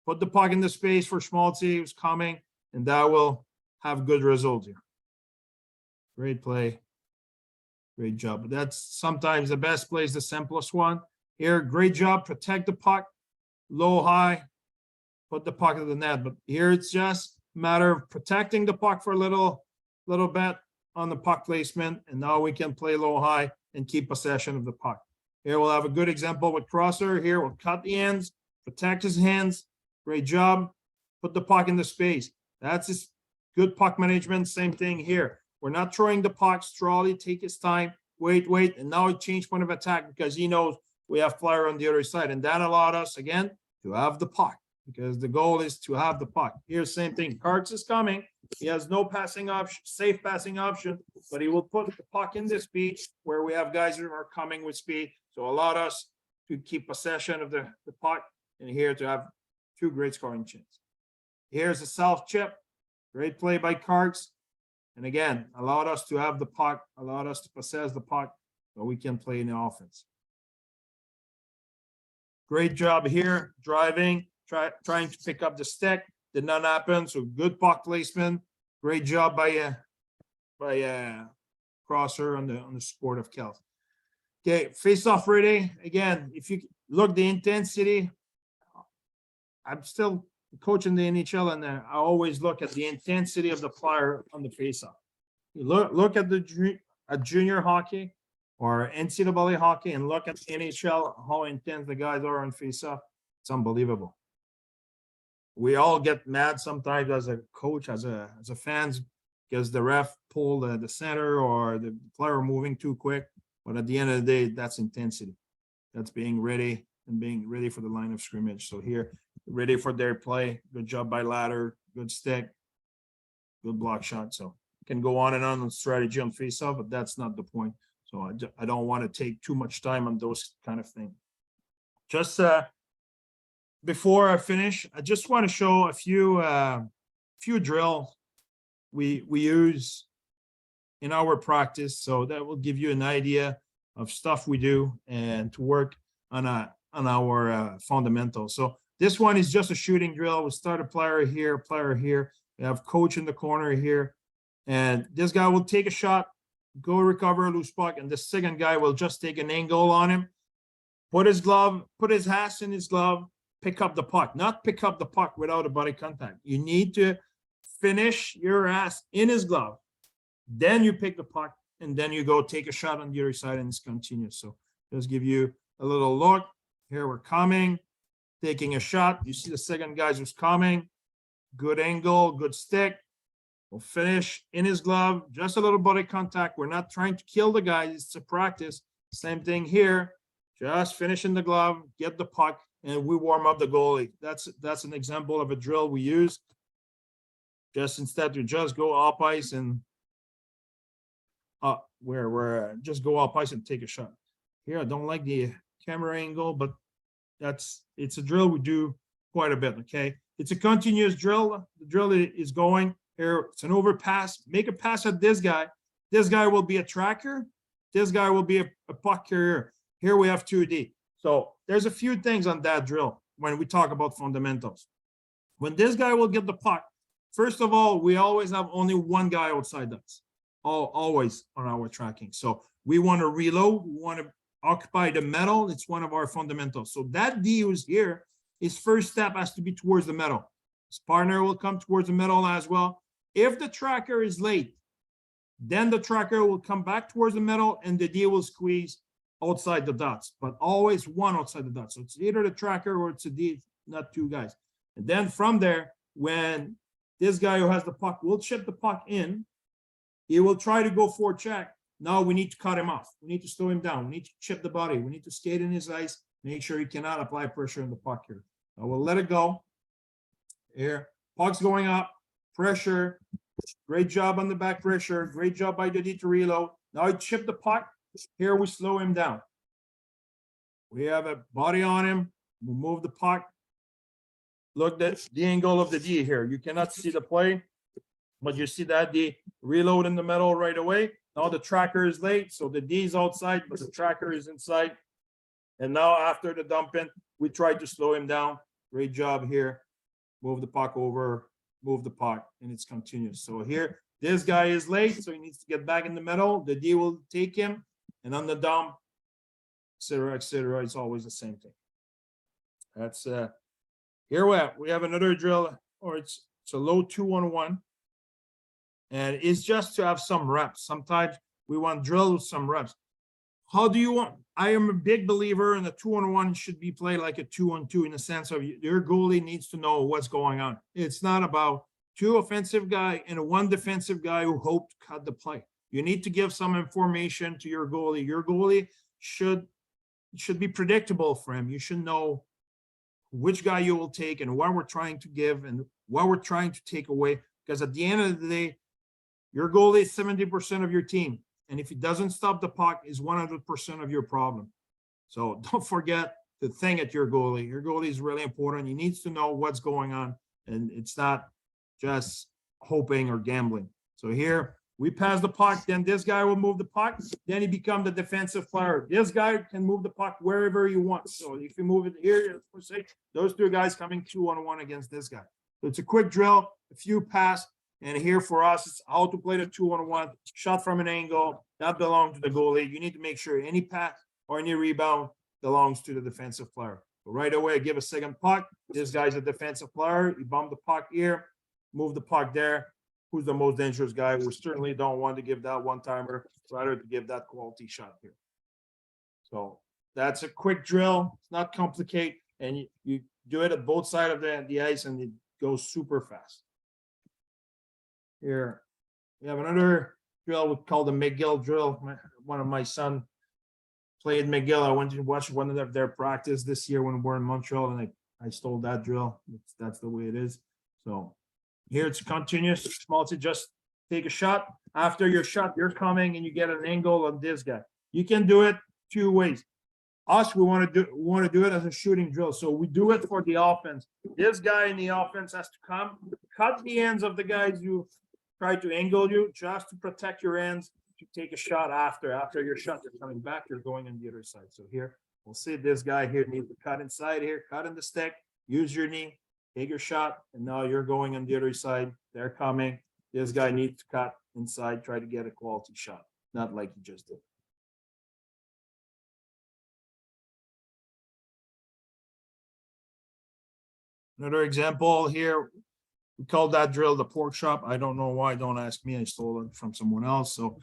Put the puck in the space for Schmaltzy, who's coming, and that will have good results here. Great play. Great job. But that's sometimes the best play is the simplest one. Here, great job. Protect the puck. Low, high. Put the puck in the net. But here it's just a matter of protecting the puck for a little bit on the puck placement. And now we can play low, high and keep possession of the puck. Here we'll have a good example with Crosser. Here we'll cut the ends, protect his hands. Great job. Put the puck in the space. That's his good puck management. Same thing here. We're not throwing the puck. Strawley, take his time. Wait. And now it changed point of attack because he knows we have Flyer on the other side. And that allowed us, again, to have the puck because the goal is to have the puck. Here's the same thing. Karts is coming. He has no passing option, safe passing option, but he will put the puck in the speed where we have guys who are coming with speed. So allowed us to keep possession of the puck and here to have two great scoring chances. Here's a self chip. Great play by Karts. And again, allowed us to have the puck, allowed us to possess the puck so we can play in the offense. Great job here, driving, trying to pick up the stick. Did not happen. So good puck placement. Great job by Crosser on the support of Kels. Okay, face-off ready. Again, if you look the intensity, I'm still coaching the NHL, and I always look at the intensity of the player on the face-off. You look at junior hockey. or NCAA hockey and look at NHL, how intense the guys are on face-off. It's unbelievable. We all get mad sometimes as a coach, as a fans, because the ref pulled the center or the player moving too quick. But at the end of the day, that's intensity. That's being ready and being ready for the line of scrimmage. So here, ready for their play. Good job by ladder, good stick, good block shot. So can go on and on strategy on face-off, but that's not the point. So I don't want to take too much time on those kind of things. Just before I finish, I just want to show a few drills we use in our practice, so that will give you an idea of stuff we do and to work on our fundamentals. So this one is just a shooting drill. We start a player here. We have coach in the corner here, and this guy will take a shot, go recover a loose puck, and the second guy will just take an angle on him, put his ass in his glove, pick up the puck, not pick up the puck without a body contact. You need to finish your ass in his glove. Then you pick the puck, and then you go take a shot on the other side, and it's continuous. So just give you a little look. Here we're coming, taking a shot. You see the second guy who's coming. Good angle, good stick. We'll finish in his glove, just a little body contact. We're not trying to kill the guy. It's a practice. Same thing here. Just finish in the glove, get the puck, and we warm up the goalie. That's an example of a drill we use. Just instead to just go up ice and where just go up ice and take a shot. Here, I don't like the camera angle, but it's a drill we do quite a bit. Okay, it's a continuous drill. The drill is going here. It's an overpass. Make a pass at this guy. This guy will be a tracker. This guy will be a puck carrier. Here we have 2D. So there's a few things on that drill when we talk about fundamentals. When this guy will get the puck, first of all, we always have only one guy outside us, always on our tracking. So we want to reload, we want to occupy the metal. It's one of our fundamentals. So that D who's here, his first step has to be towards the metal. His partner will come towards the metal as well. If the tracker is late, then the tracker will come back towards the metal and the D will squeeze outside the dots, but always one outside the dots. So it's either the tracker or it's a D, not two guys. And then from there, when this guy who has the puck will chip the puck in, he will try to go for a check. Now we need to cut him off. We need to slow him down. We need to chip the body. We need to skate in his ice, make sure he cannot apply pressure on the puck here. I will let it go. Here, puck's going up, pressure. Great job on the back pressure. Great job by the D to reload. Now he chipped the puck. Here we slow him down. We have a body on him. We'll move the puck. Look at the angle of the D here. You cannot see the play, but you see that D reload in the middle right away. Now the tracker is late, so the D is outside, but the tracker is inside. And now after the dumping, we tried to slow him down. Great job here. Move the puck over, move the puck, and it's continuous. So here, this guy is late, so he needs to get back in the middle. The D will take him, and on the dump, et cetera, it's always the same thing. That's here we have another drill, or it's a low 2-on-1. And it's just to have some reps. Sometimes we want drill with some reps. How do you want? I am a big believer in the 2-on-1 should be played like a 2-on-2 in the sense of your goalie needs to know what's going on. It's not about two offensive guy and one defensive guy who hope to cut the play. You need to give some information to your goalie. Your goalie should be predictable for him. You should know which guy you will take and what we're trying to give and what we're trying to take away. Because at the end of the day, your goalie is 70% of your team. And if he doesn't stop the puck, is 100% of your problem. So don't forget to think at your goalie. Your goalie is really important. He needs to know what's going on. And it's not just hoping or gambling. So here we pass the puck, then this guy will move the puck. Then he becomes the defensive player. This guy can move the puck wherever you want. So if you move it here, say those two guys coming 2-on-1 against this guy. So it's a quick drill, a few pass. And here for us, it's how to play the 2-on-1, shot from an angle, that belongs to the goalie. You need to make sure any pass or any rebound belongs to the defensive player. So right away, give a second puck. This guy's a defensive player. You bump the puck here, move the puck there. Who's the most dangerous guy? We certainly don't want to give that one-timer, rather to give that quality shot here. So that's a quick drill. It's not complicated, and you do it at both sides of the ice, and it goes super fast. Here, we have another drill we call the McGill drill. One of my son played McGill. I went to watch one of their practice this year when we were in Montreal, and I stole that drill. That's the way it is. So here it's continuous. Multi, just take a shot. After your shot, you're coming and you get an angle on this guy. You can do it two ways. Us, we want to do it as a shooting drill. So we do it for the offense. This guy in the offense has to come, cut the ends of the guys you try to angle you, just to protect your ends, to take a shot after your shot, you're coming back, you're going on the other side. So here, we'll see this guy here needs to cut inside here, cut in the stick, use your knee, take your shot, and now you're going on the other side. They're coming. This guy needs to cut inside, try to get a quality shot, not like he just did. Another example here, we call that drill the pork chop. I don't know why, don't ask me, I stole it from someone else. So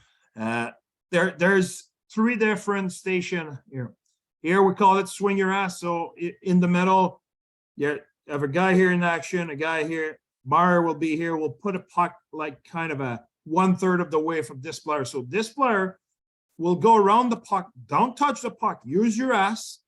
there's three different stations here. Here we call it swing your ass. So in the middle, you have a guy here in action, a guy here, Meyer will be here. We'll put a puck like kind of a 1/3 of the way from this player. So this player will go around the puck, don't touch the puck, use your ass.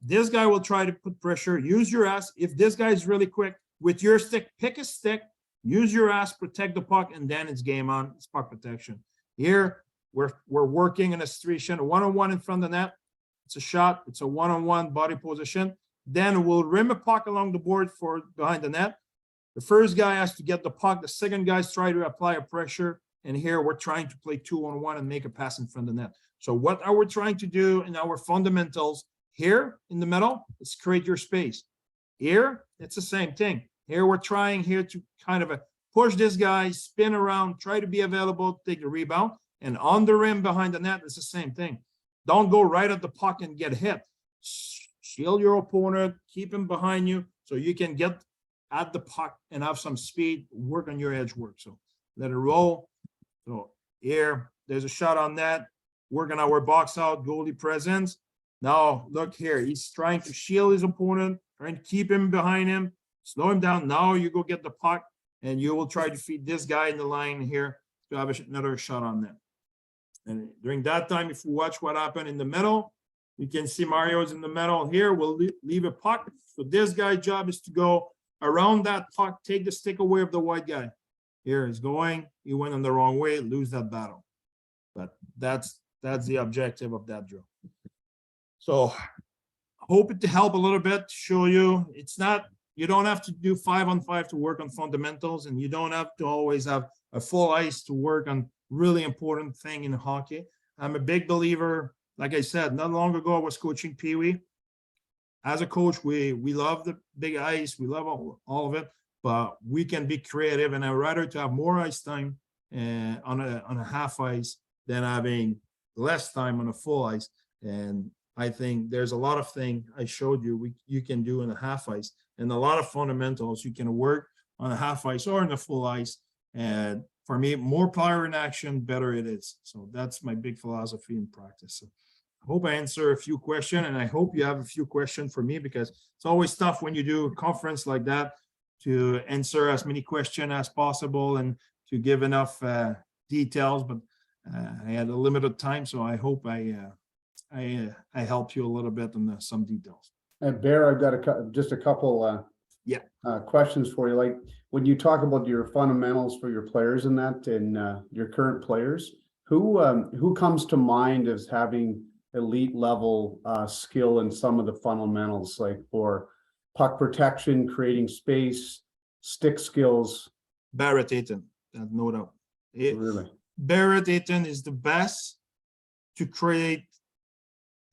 This guy will try to put pressure, use your ass. If this guy is really quick, with your stick, pick a stick, use your ass, protect the puck, and then it's game on. It's puck protection. Here, we're working in a situation, a one-on-one in front of the net. It's a shot. It's a one-on-one body position. Then we'll rim a puck along the board for behind the net. The first guy has to get the puck. The second guy's trying to apply a pressure. And here we're trying to play 2-on-1 and make a pass in front of the net. So what are we trying to do in our fundamentals? Here in the middle, is create your space. Here, it's the same thing. Here we're trying here to kind of push this guy, spin around, try to be available, take the rebound. And on the rim behind the net, it's the same thing. Don't go right at the puck and get hit. Shield your opponent, keep him behind you so you can get at the puck and have some speed, work on your edge work. So let it roll. So here, there's a shot on that. Work on our box out, goalie presence. Now look here, he's trying to shield his opponent, trying to keep him behind him, slow him down. Now you go get the puck and you will try to feed this guy in the line here to have another shot on that. And during that time, if you watch what happened in the middle, you can see Mario's in the middle here. We'll leave a puck. So this guy's job is to go around that puck, take the stick away of the white guy. Here he's going, he went on the wrong way, lose that battle. But that's the objective of that drill. So hope it to help a little bit, to show you it's not, you don't have to do 5-on-5 to work on fundamentals, and you don't have to always have a full ice to work on really important thing in hockey. I'm a big believer, like I said, not long ago I was coaching Pee Wee. As a coach, we love the big ice, we love all of it, but we can be creative, and I'd rather to have more ice time on a half ice than having less time on a full ice. And I think there's a lot of things I showed you you can do in a half ice, and a lot of fundamentals you can work on a half ice or in a full ice. And for me, more player in action, better it is. So that's my big philosophy in practice. So I hope I answer a few questions, and I hope you have a few questions for me, because it's always tough when you do a conference like that to answer as many questions as possible and to give enough details. But I had a limited time, so I hope I help you a little bit on some details. And Bear, I've got just a couple questions for you. Like when you talk about your fundamentals for your players and that, and your current players, who comes to mind as having elite level skill in some of the fundamentals, like for puck protection, creating space, stick skills? Barrett Eaton, no doubt. Really? Barrett Eaton is the best to create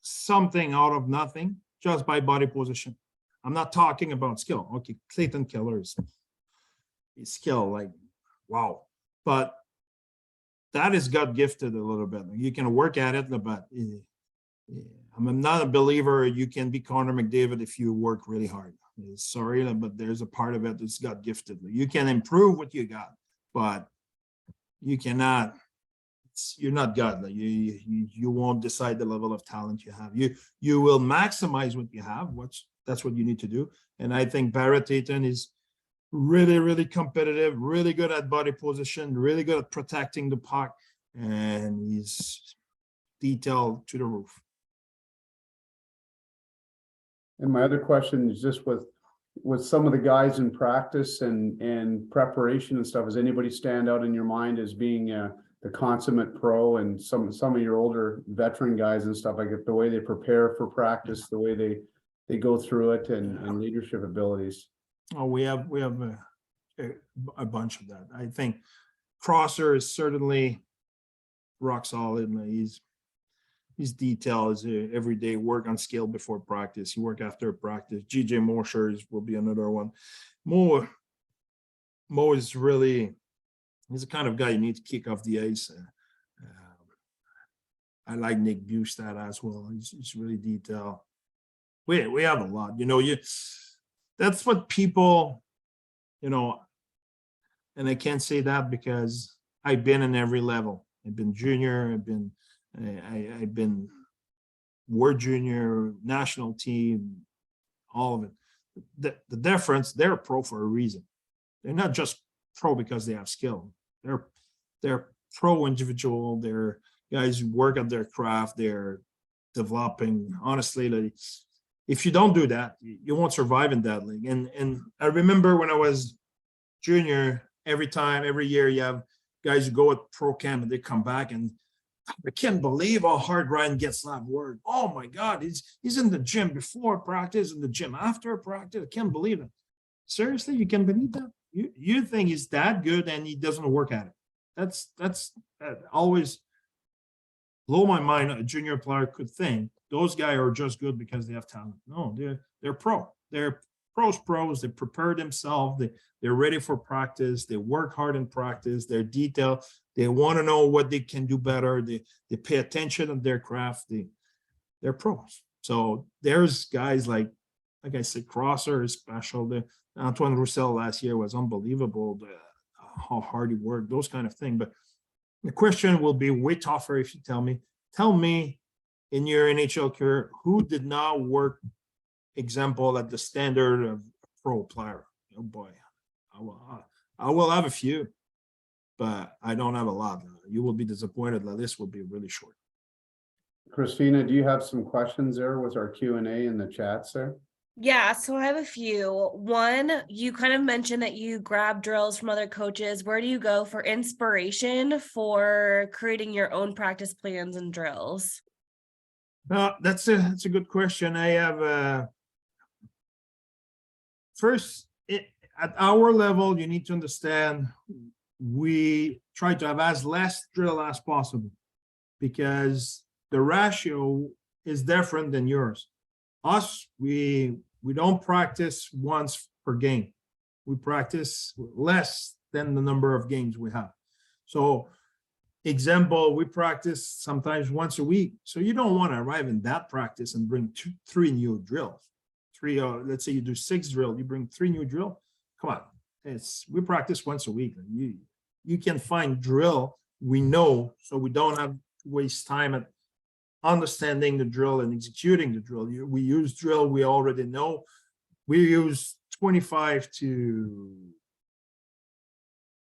something out of nothing just by body position. I'm not talking about skill. Okay, Clayton Keller is skill, like wow, but that is God gifted a little bit. You can work at it, but I'm not a believer you can be Connor McDavid if you work really hard. Sorry, but there's a part of it that's God gifted. You can improve what you got, but you cannot you're not God. Like you won't decide the level of talent you have. You will maximize what you have. That's what you need to do. And I think Barrett Ayton is really, really competitive, really good at body position, really good at protecting the puck, and he's detailed to the roof. And my other question is just with some of the guys in practice and preparation and stuff, does anybody stand out in your mind as being the consummate pro, and some of your older veteran guys and stuff, like the way they prepare for practice, the way they go through it, and leadership abilities? Oh, we have a bunch of that. I think Crosser is certainly rock solid. His detail is everyday work on skill before practice. He work after practice. GJ Mosher will be another one. Mo is really, he's the kind of guy you need to kick off the ice. I like Nick Bustad as well. He's really detailed. We have a lot, that's what people, and I can't say that because I've been in every level. I've been junior, I've been World Junior, national team, all of it. The difference, they're a pro for a reason. They're not just pro because they have skill. They're pro individual. They're guys who work at their craft. They're developing. Honestly, if you don't do that, you won't survive in that league. And I remember when I was junior, every year you have guys who go at pro camp and they come back, and I can't believe how hard Ryan gets that word. Oh my God, he's in the gym before practice, in the gym after practice. I can't believe it. Seriously, you can believe that? You think he's that good and he doesn't work at it? That's always blow my mind. A junior player could think those guys are just good because they have talent. No, they're pro. They're pros. They prepare themselves. They're ready for practice. They work hard in practice. They're detailed. They want to know what they can do better. They pay attention to their craft. They're pros. So there's guys like I said, Crosser is special. Antoine Roussel last year was unbelievable. How hard he worked, those kind of things. But the question will be way tougher if you tell me in your NHL career, who did not work example at the standard of a pro player? Oh boy, I will have a few, but I don't have a lot. You will be disappointed. The list will be really short. Christina, do you have some questions there with our Q&A in the chats there? Yeah, so I have a few. One, you kind of mentioned that you grab drills from other coaches. Where do you go for inspiration for creating your own practice plans and drills? That's a good question. I have first, at our level, you need to understand we try to have as less drill as possible because the ratio is different than yours. Us, we don't practice once per game. We practice less than the number of games we have. So, example, we practice sometimes once a week. So you don't want to arrive in that practice and bring 3 new drills. Let's say you do 6 drills, you bring 3 new drill. Come on, we practice once a week. You can find drill we know, so we don't have to waste time at understanding the drill and executing the drill. We use drill we already know. We use 25 to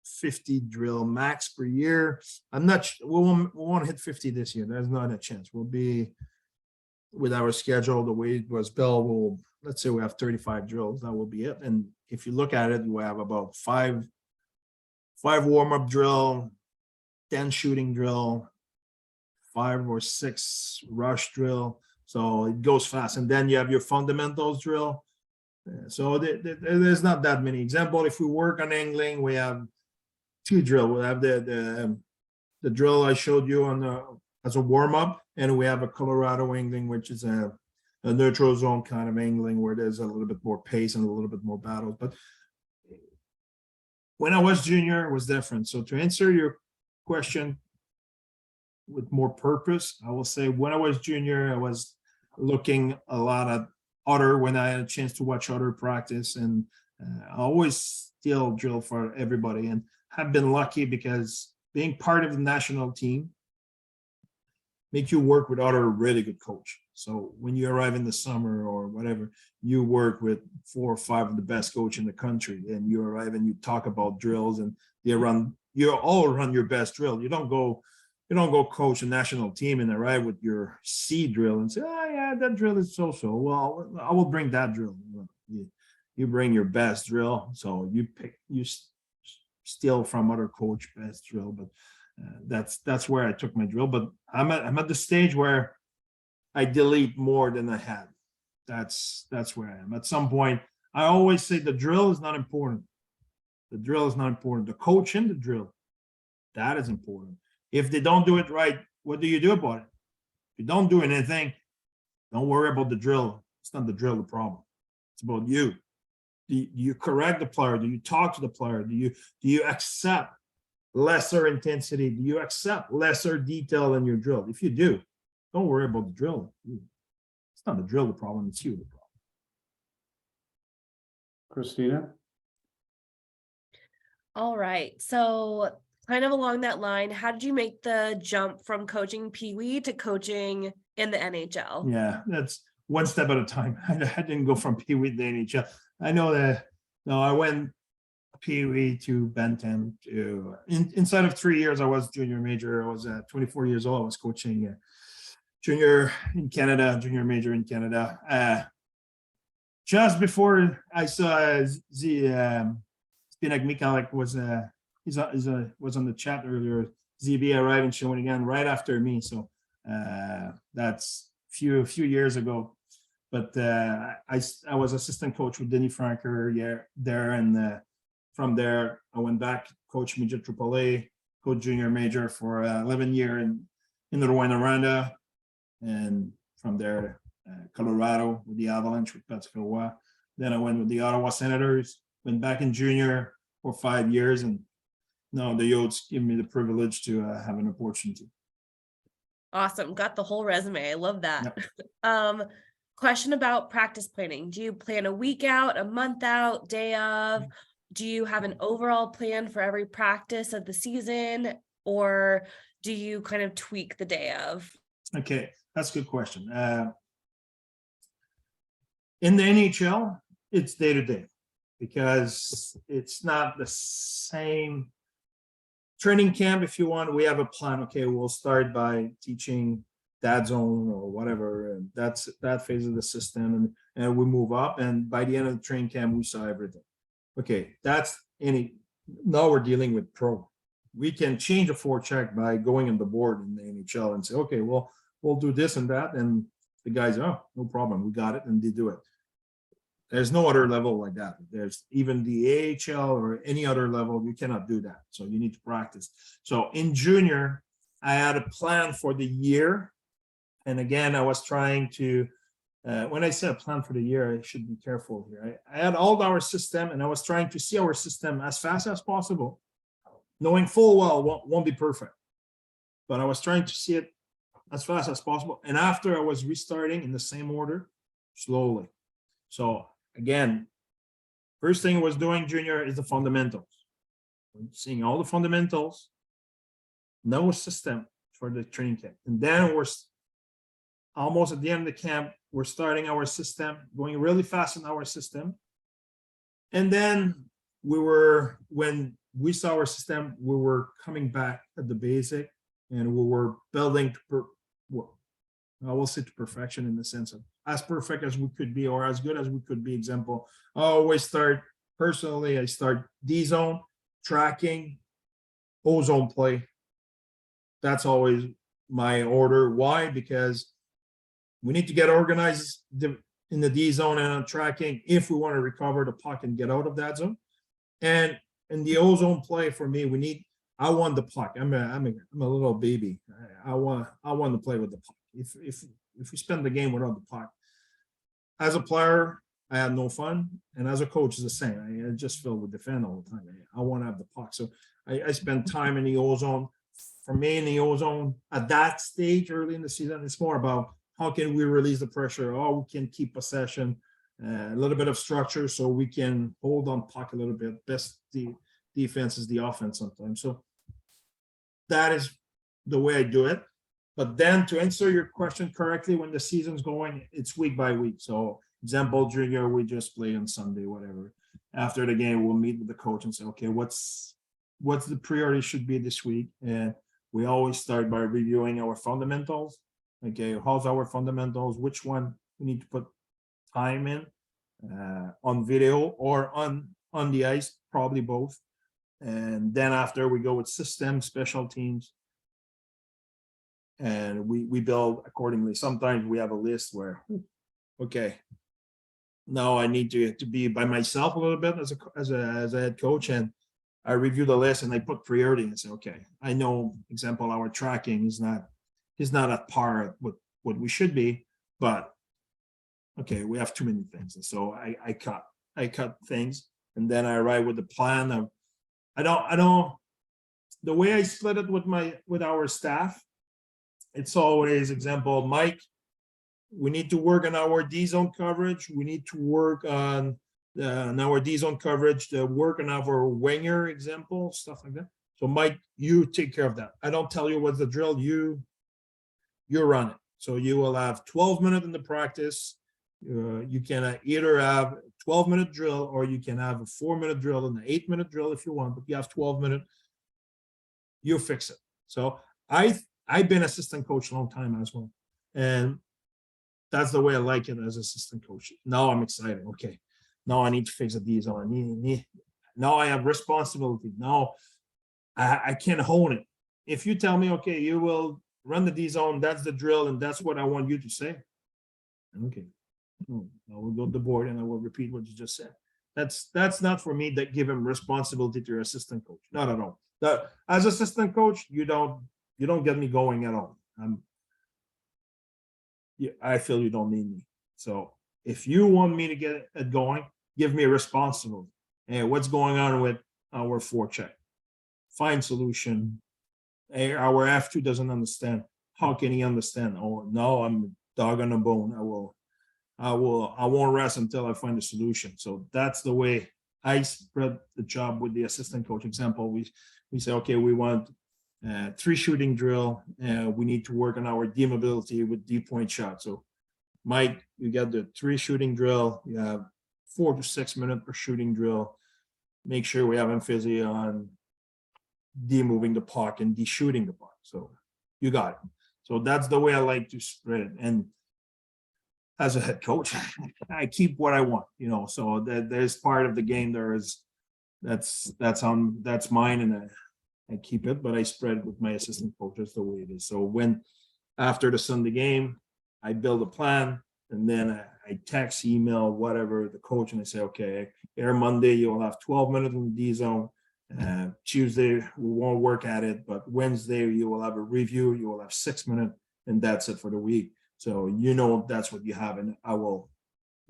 50 drill max per year. I'm not. We won't hit 50 this year. There's not a chance. We'll be with our schedule the way it was built. Let's say we have 35 drills. That will be it. And if you look at it, we have about 5 warm-up drill, 10 shooting drill, 5 or 6 rush drill. So it goes fast. And then you have your fundamentals drill. So there's not that many. Example, if we work on angling, we have 2 drill. We have the drill I showed you on as a warm-up, and we have a Colorado angling, which is a neutral zone kind of angling where there's a little bit more pace and a little bit more battles. But when I was junior, it was different. So to answer your question with more purpose, I will say when I was junior, I was looking a lot at when I had a chance to watch other practice, and I always still drill for everybody, and have been lucky because being part of the national team make you work with other really good coach. So when you arrive in the summer or whatever, you work with 4 or 5 of the best coach in the country, and you arrive and you talk about drills, and you all run your best drill. You don't go coach a national team and arrive with your C drill and say, oh yeah, that drill is so-so. Well, I will bring that drill. You bring your best drill. So you steal from other coach best drill, but that's where I took my drill. But I'm at the stage where I delete more than I had. That's where I am. At some point, I always say the drill is not important. The drill is not important. The coach in the drill, that is important. If they don't do it right, what do you do about it? If you don't do anything, don't worry about the drill. It's not the drill the problem. It's about you. Do you correct the player? Do you talk to the player? Do you accept lesser intensity? Do you accept lesser detail in your drill? If you do, don't worry about the drill. It's not the drill the problem, it's you the problem. Christina? All right. So kind of along that line, how did you make the jump from coaching Pee Wee to coaching in the NHL? Yeah, that's one step at a time. I didn't go from Pee Wee to the NHL. I know that. No, I went Pee Wee to Benton to inside of 3 years. I was junior major. I was 24 years old. I was coaching junior in Canada, junior major in Canada. Just before I saw Spinak Mikalik was on the chat earlier. ZB arrived in Shawinigan right after me, so that's few years ago. But I was assistant coach with Denis Franker there, and from there I went back, coach midget AAA, coach junior major for 11 years in the Rwanda, and from there Colorado with the Avalanche with Patrick. Then I went with the Ottawa Senators, went back in junior for 5 years, and now the Yotes give me the privilege to have an opportunity. Awesome. Got the whole resume. I love that. Yep. Question about practice planning. Do you plan a week out, a month out, day of? Do you have an overall plan for every practice of the season, or do you kind of tweak the day of? Okay, that's a good question. In the NHL, it's day to day because it's not the same training camp. If you want, we have a plan. Okay, we'll start by teaching that zone or whatever, and that's that phase of the system, and we move up, and by the end of the training camp we saw everything. Okay, now we're dealing with pro. We can change a forecheck by going on the board in the NHL and say, okay, well, we'll do this and that, and the guys, oh, no problem, we got it, and they do it. There's no other level like that. There's even the AHL or any other level, you cannot do that. So you need to practice. So in junior, I had a plan for the year. And again, I was trying to, when I say a plan for the year, I should be careful here. I had all our system, and I was trying to see our system as fast as possible, knowing full well won't be perfect. But I was trying to see it as fast as possible. And after, I was restarting in the same order, slowly. So again, first thing I was doing junior is the fundamentals. Seeing all the fundamentals, no system for the training camp. And then we're almost at the end of the camp, we're starting our system, going really fast in our system. And then when we saw our system, we were coming back at the basic, and we were building I will say to perfection, in the sense of as perfect as we could be, or as good as we could be. Example, I always start D zone, tracking, O zone play. That's always my order. Why? Because we need to get organized in the D zone and on tracking if we want to recover the puck and get out of that zone. And in the O zone play, for me, I want the puck. I'm a little baby. I want to play with the puck. If we spend the game without the puck, as a player, I had no fun, and as a coach, it's the same. I just feel with defend all the time. I want to have the puck, so I spend time in the O zone. For me, in the O zone at that stage early in the season, it's more about how can we release the pressure, how we can keep possession, a little bit of structure, so we can hold on puck a little bit. Best the defense is the offense sometimes. So that is the way I do it. But then to answer your question correctly, when the season's going, it's week by week. So example, junior, we just play on Sunday, whatever. After the game, we'll meet with the coach and say, okay, what's the priority should be this week? And we always start by reviewing our fundamentals. Okay, how's our fundamentals? Which one we need to put time in on video or on the ice, probably both. And then after we go with system, special teams, and we build accordingly. Sometimes we have a list where, okay, now I need to be by myself a little bit as a head coach, and I review the list and I put priority and say, okay, I know, example, our tracking is not at par with what we should be, but okay, we have too many things. And so I cut things, and then I write with the plan of, I don't, the way I split it with our staff, it's always, example, Mike, we need to work on our D zone coverage. We need to work on our D zone coverage, to work on our winger, example, stuff like that. So Mike, you take care of that. I don't tell you what's the drill. You run it. So you will have 12 minutes in the practice. You can either have a 12-minute drill, or you can have a 4-minute drill and an 8-minute drill if you want, but you have 12 minutes. You fix it. So I've been assistant coach a long time as well. And that's the way I like it as assistant coach. Now I'm excited. Okay, now I need to fix the D zone. Now I have responsibility. Now I can hone it. If you tell me, okay, you will run the D zone, that's the drill, and that's what I want you to say. Okay, I will go to the board and I will repeat what you just said. That's not for me that give him responsibility to your assistant coach. Not at all. As assistant coach, you don't get me going at all. I feel you don't need me. So if you want me to get it going, give me a responsibility. Hey, what's going on with our forecheck? Find solution. Hey, our F2 doesn't understand. How can he understand? Oh no, I'm a dog on the bone. I won't rest until I find a solution. So that's the way I spread the job with the assistant coach. Example, we say, okay, we want 3 shooting drill. We need to work on our D mobility with D-point shot. So Mike, you got the 3 shooting drill. You have 4 to 6 minutes per shooting drill. Make sure we have emphasis on D moving the puck and D shooting the puck. So you got it. So that's the way I like to spread it. And as a head coach, I keep what I want, so there's part of the game that's mine, and I keep it, but I spread it with my assistant coach. That's the way it is. So when after the Sunday game, I build a plan, and then I text, email, whatever, the coach, and I say, okay, here Monday you will have 12 minutes in the D zone. Tuesday we won't work at it, but Wednesday you will have a review. You will have 6 minutes, and that's it for the week. So that's what you have, and I will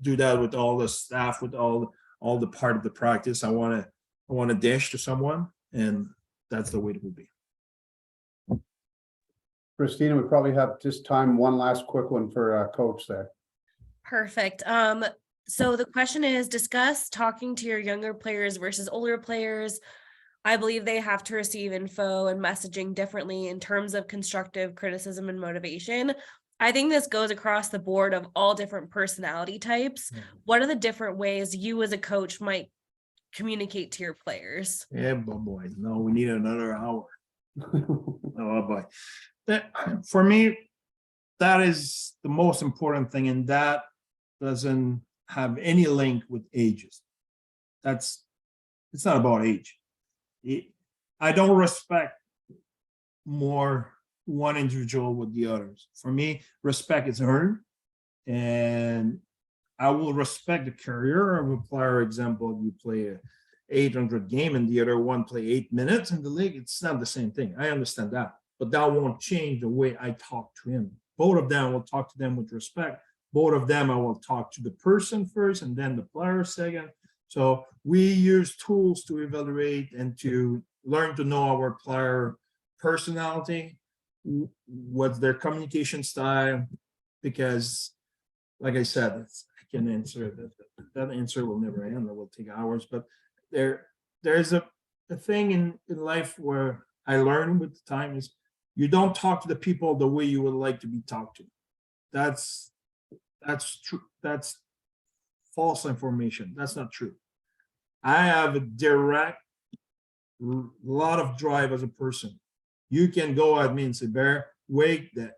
do that with all the staff, with all the part of the practice. I want to dish to someone, and that's the way it will be. Christina, we probably have just time. One last quick one for coach there. Perfect. So the question is, discuss talking to your younger players versus older players. I believe they have to receive info and messaging differently in terms of constructive criticism and motivation. I think this goes across the board of all different personality types. What are the different ways you as a coach might communicate to your players? Yeah, boy, no, we need another hour. Oh boy. For me, that is the most important thing, and that doesn't have any link with ages. It's not about age. I don't respect more one individual with the others. For me, respect is earned, and I will respect the career of a player. Example, you play a 800 game and the other one play 8 minutes in the league. It's not the same thing. I understand that, but that won't change the way I talk to him. Both of them will talk to them with respect. Both of them, I will talk to the person first and then the player second. So we use tools to evaluate and to learn to know our player personality, what's their communication style, because like I said, I can answer that answer will never end. It will take hours, but there's a thing in life where I learned with the time is you don't talk to the people the way you would like to be talked to. That's true. That's false information. That's not true. I have a direct, lot of drive as a person. You can go at me and say, Bear, wake that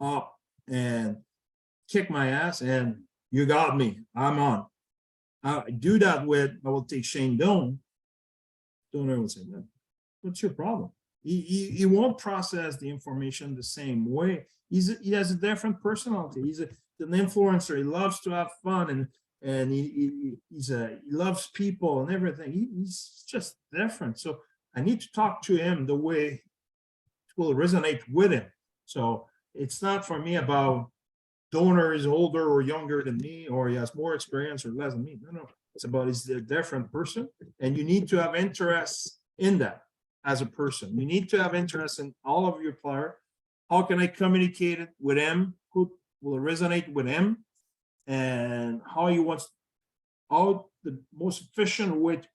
up and kick my ass, and you got me. I'm on. I do that with, I will take Shane Doan. Don't ever say, man, what's your problem? He won't process the information the same way. He has a different personality. He's an influencer. He loves to have fun, and he loves people and everything. He's just different. So I need to talk to him the way it will resonate with him. So it's not for me about Donor is older or younger than me, or he has more experience or less than me. No. It's about he's a different person, and you need to have interest in that as a person. You need to have interest in all of your player. How can I communicate it with him? Who will resonate with him? And how the most efficient way to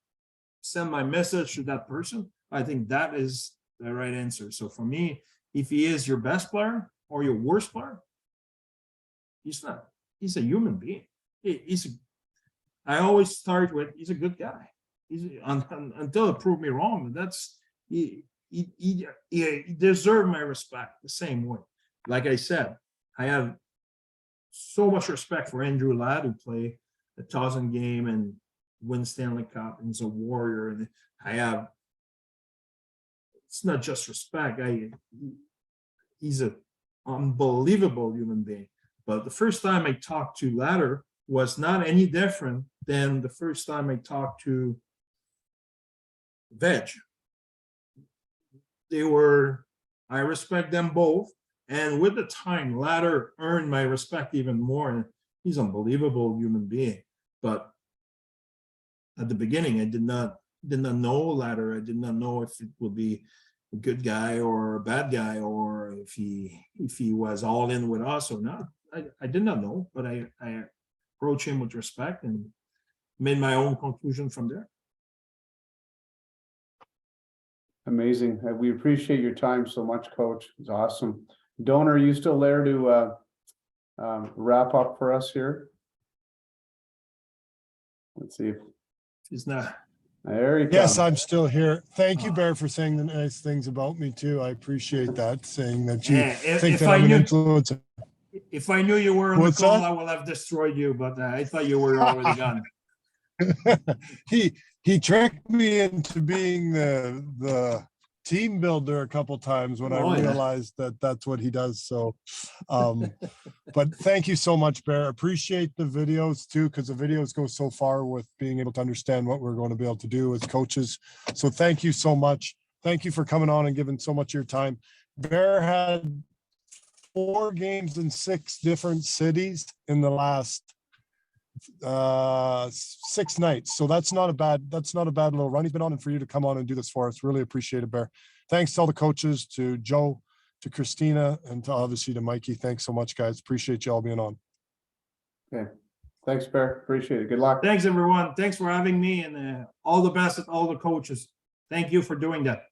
send my message to that person? I think that is the right answer. So for me, if he is your best player or your worst player, he's not. He's a human being. I always start with he's a good guy. Until it proved me wrong. That's he deserved my respect the same way. Like I said, I have so much respect for Andrew Ladd, who played 1,000 game and win Stanley Cup, and he's a warrior. And it's not just respect. He's an unbelievable human being. But the first time I talked to Ladder was not any different than the first time I talked to Veg. I respect them both. And with the time, Ladder earned my respect even more. And he's an unbelievable human being. But at the beginning, I did not know Ladder. I did not know if it would be a good guy or a bad guy, or if he was all in with us or not. I did not know, but I approached him with respect and made my own conclusion from there. Amazing. We appreciate your time so much, Coach. It's awesome. Donor, are you still there to wrap up for us here? Let's see if He's not. there he comes. Yes, I'm still here. Thank you, Bear, for saying the nice things about me too. I appreciate that, saying that you think that I'm an influence. If I knew you were on the What's call, that? I would have destroyed you, but I thought you were already gone. He tricked me into being the team builder a couple times when I realized that that's what he does. So, but thank you so much, Bear. Appreciate the videos too, because the videos go so far with being able to understand what we're going to be able to do as coaches. So thank you so much. Thank you for coming on and giving so much of your time. Bear had 4 games in 6 different cities in the last 6 nights. So that's not a bad little run he's been on, and for you to come on and do this for us, really appreciate it, Bear. Thanks to all the coaches, to Joe, to Christina, and to obviously to Mikey. Thanks so much, guys. Appreciate you all being on. Okay. Thanks, Bear. Appreciate it. Good luck. Thanks, everyone. Thanks for having me, and all the best at all the coaches. Thank you for doing that.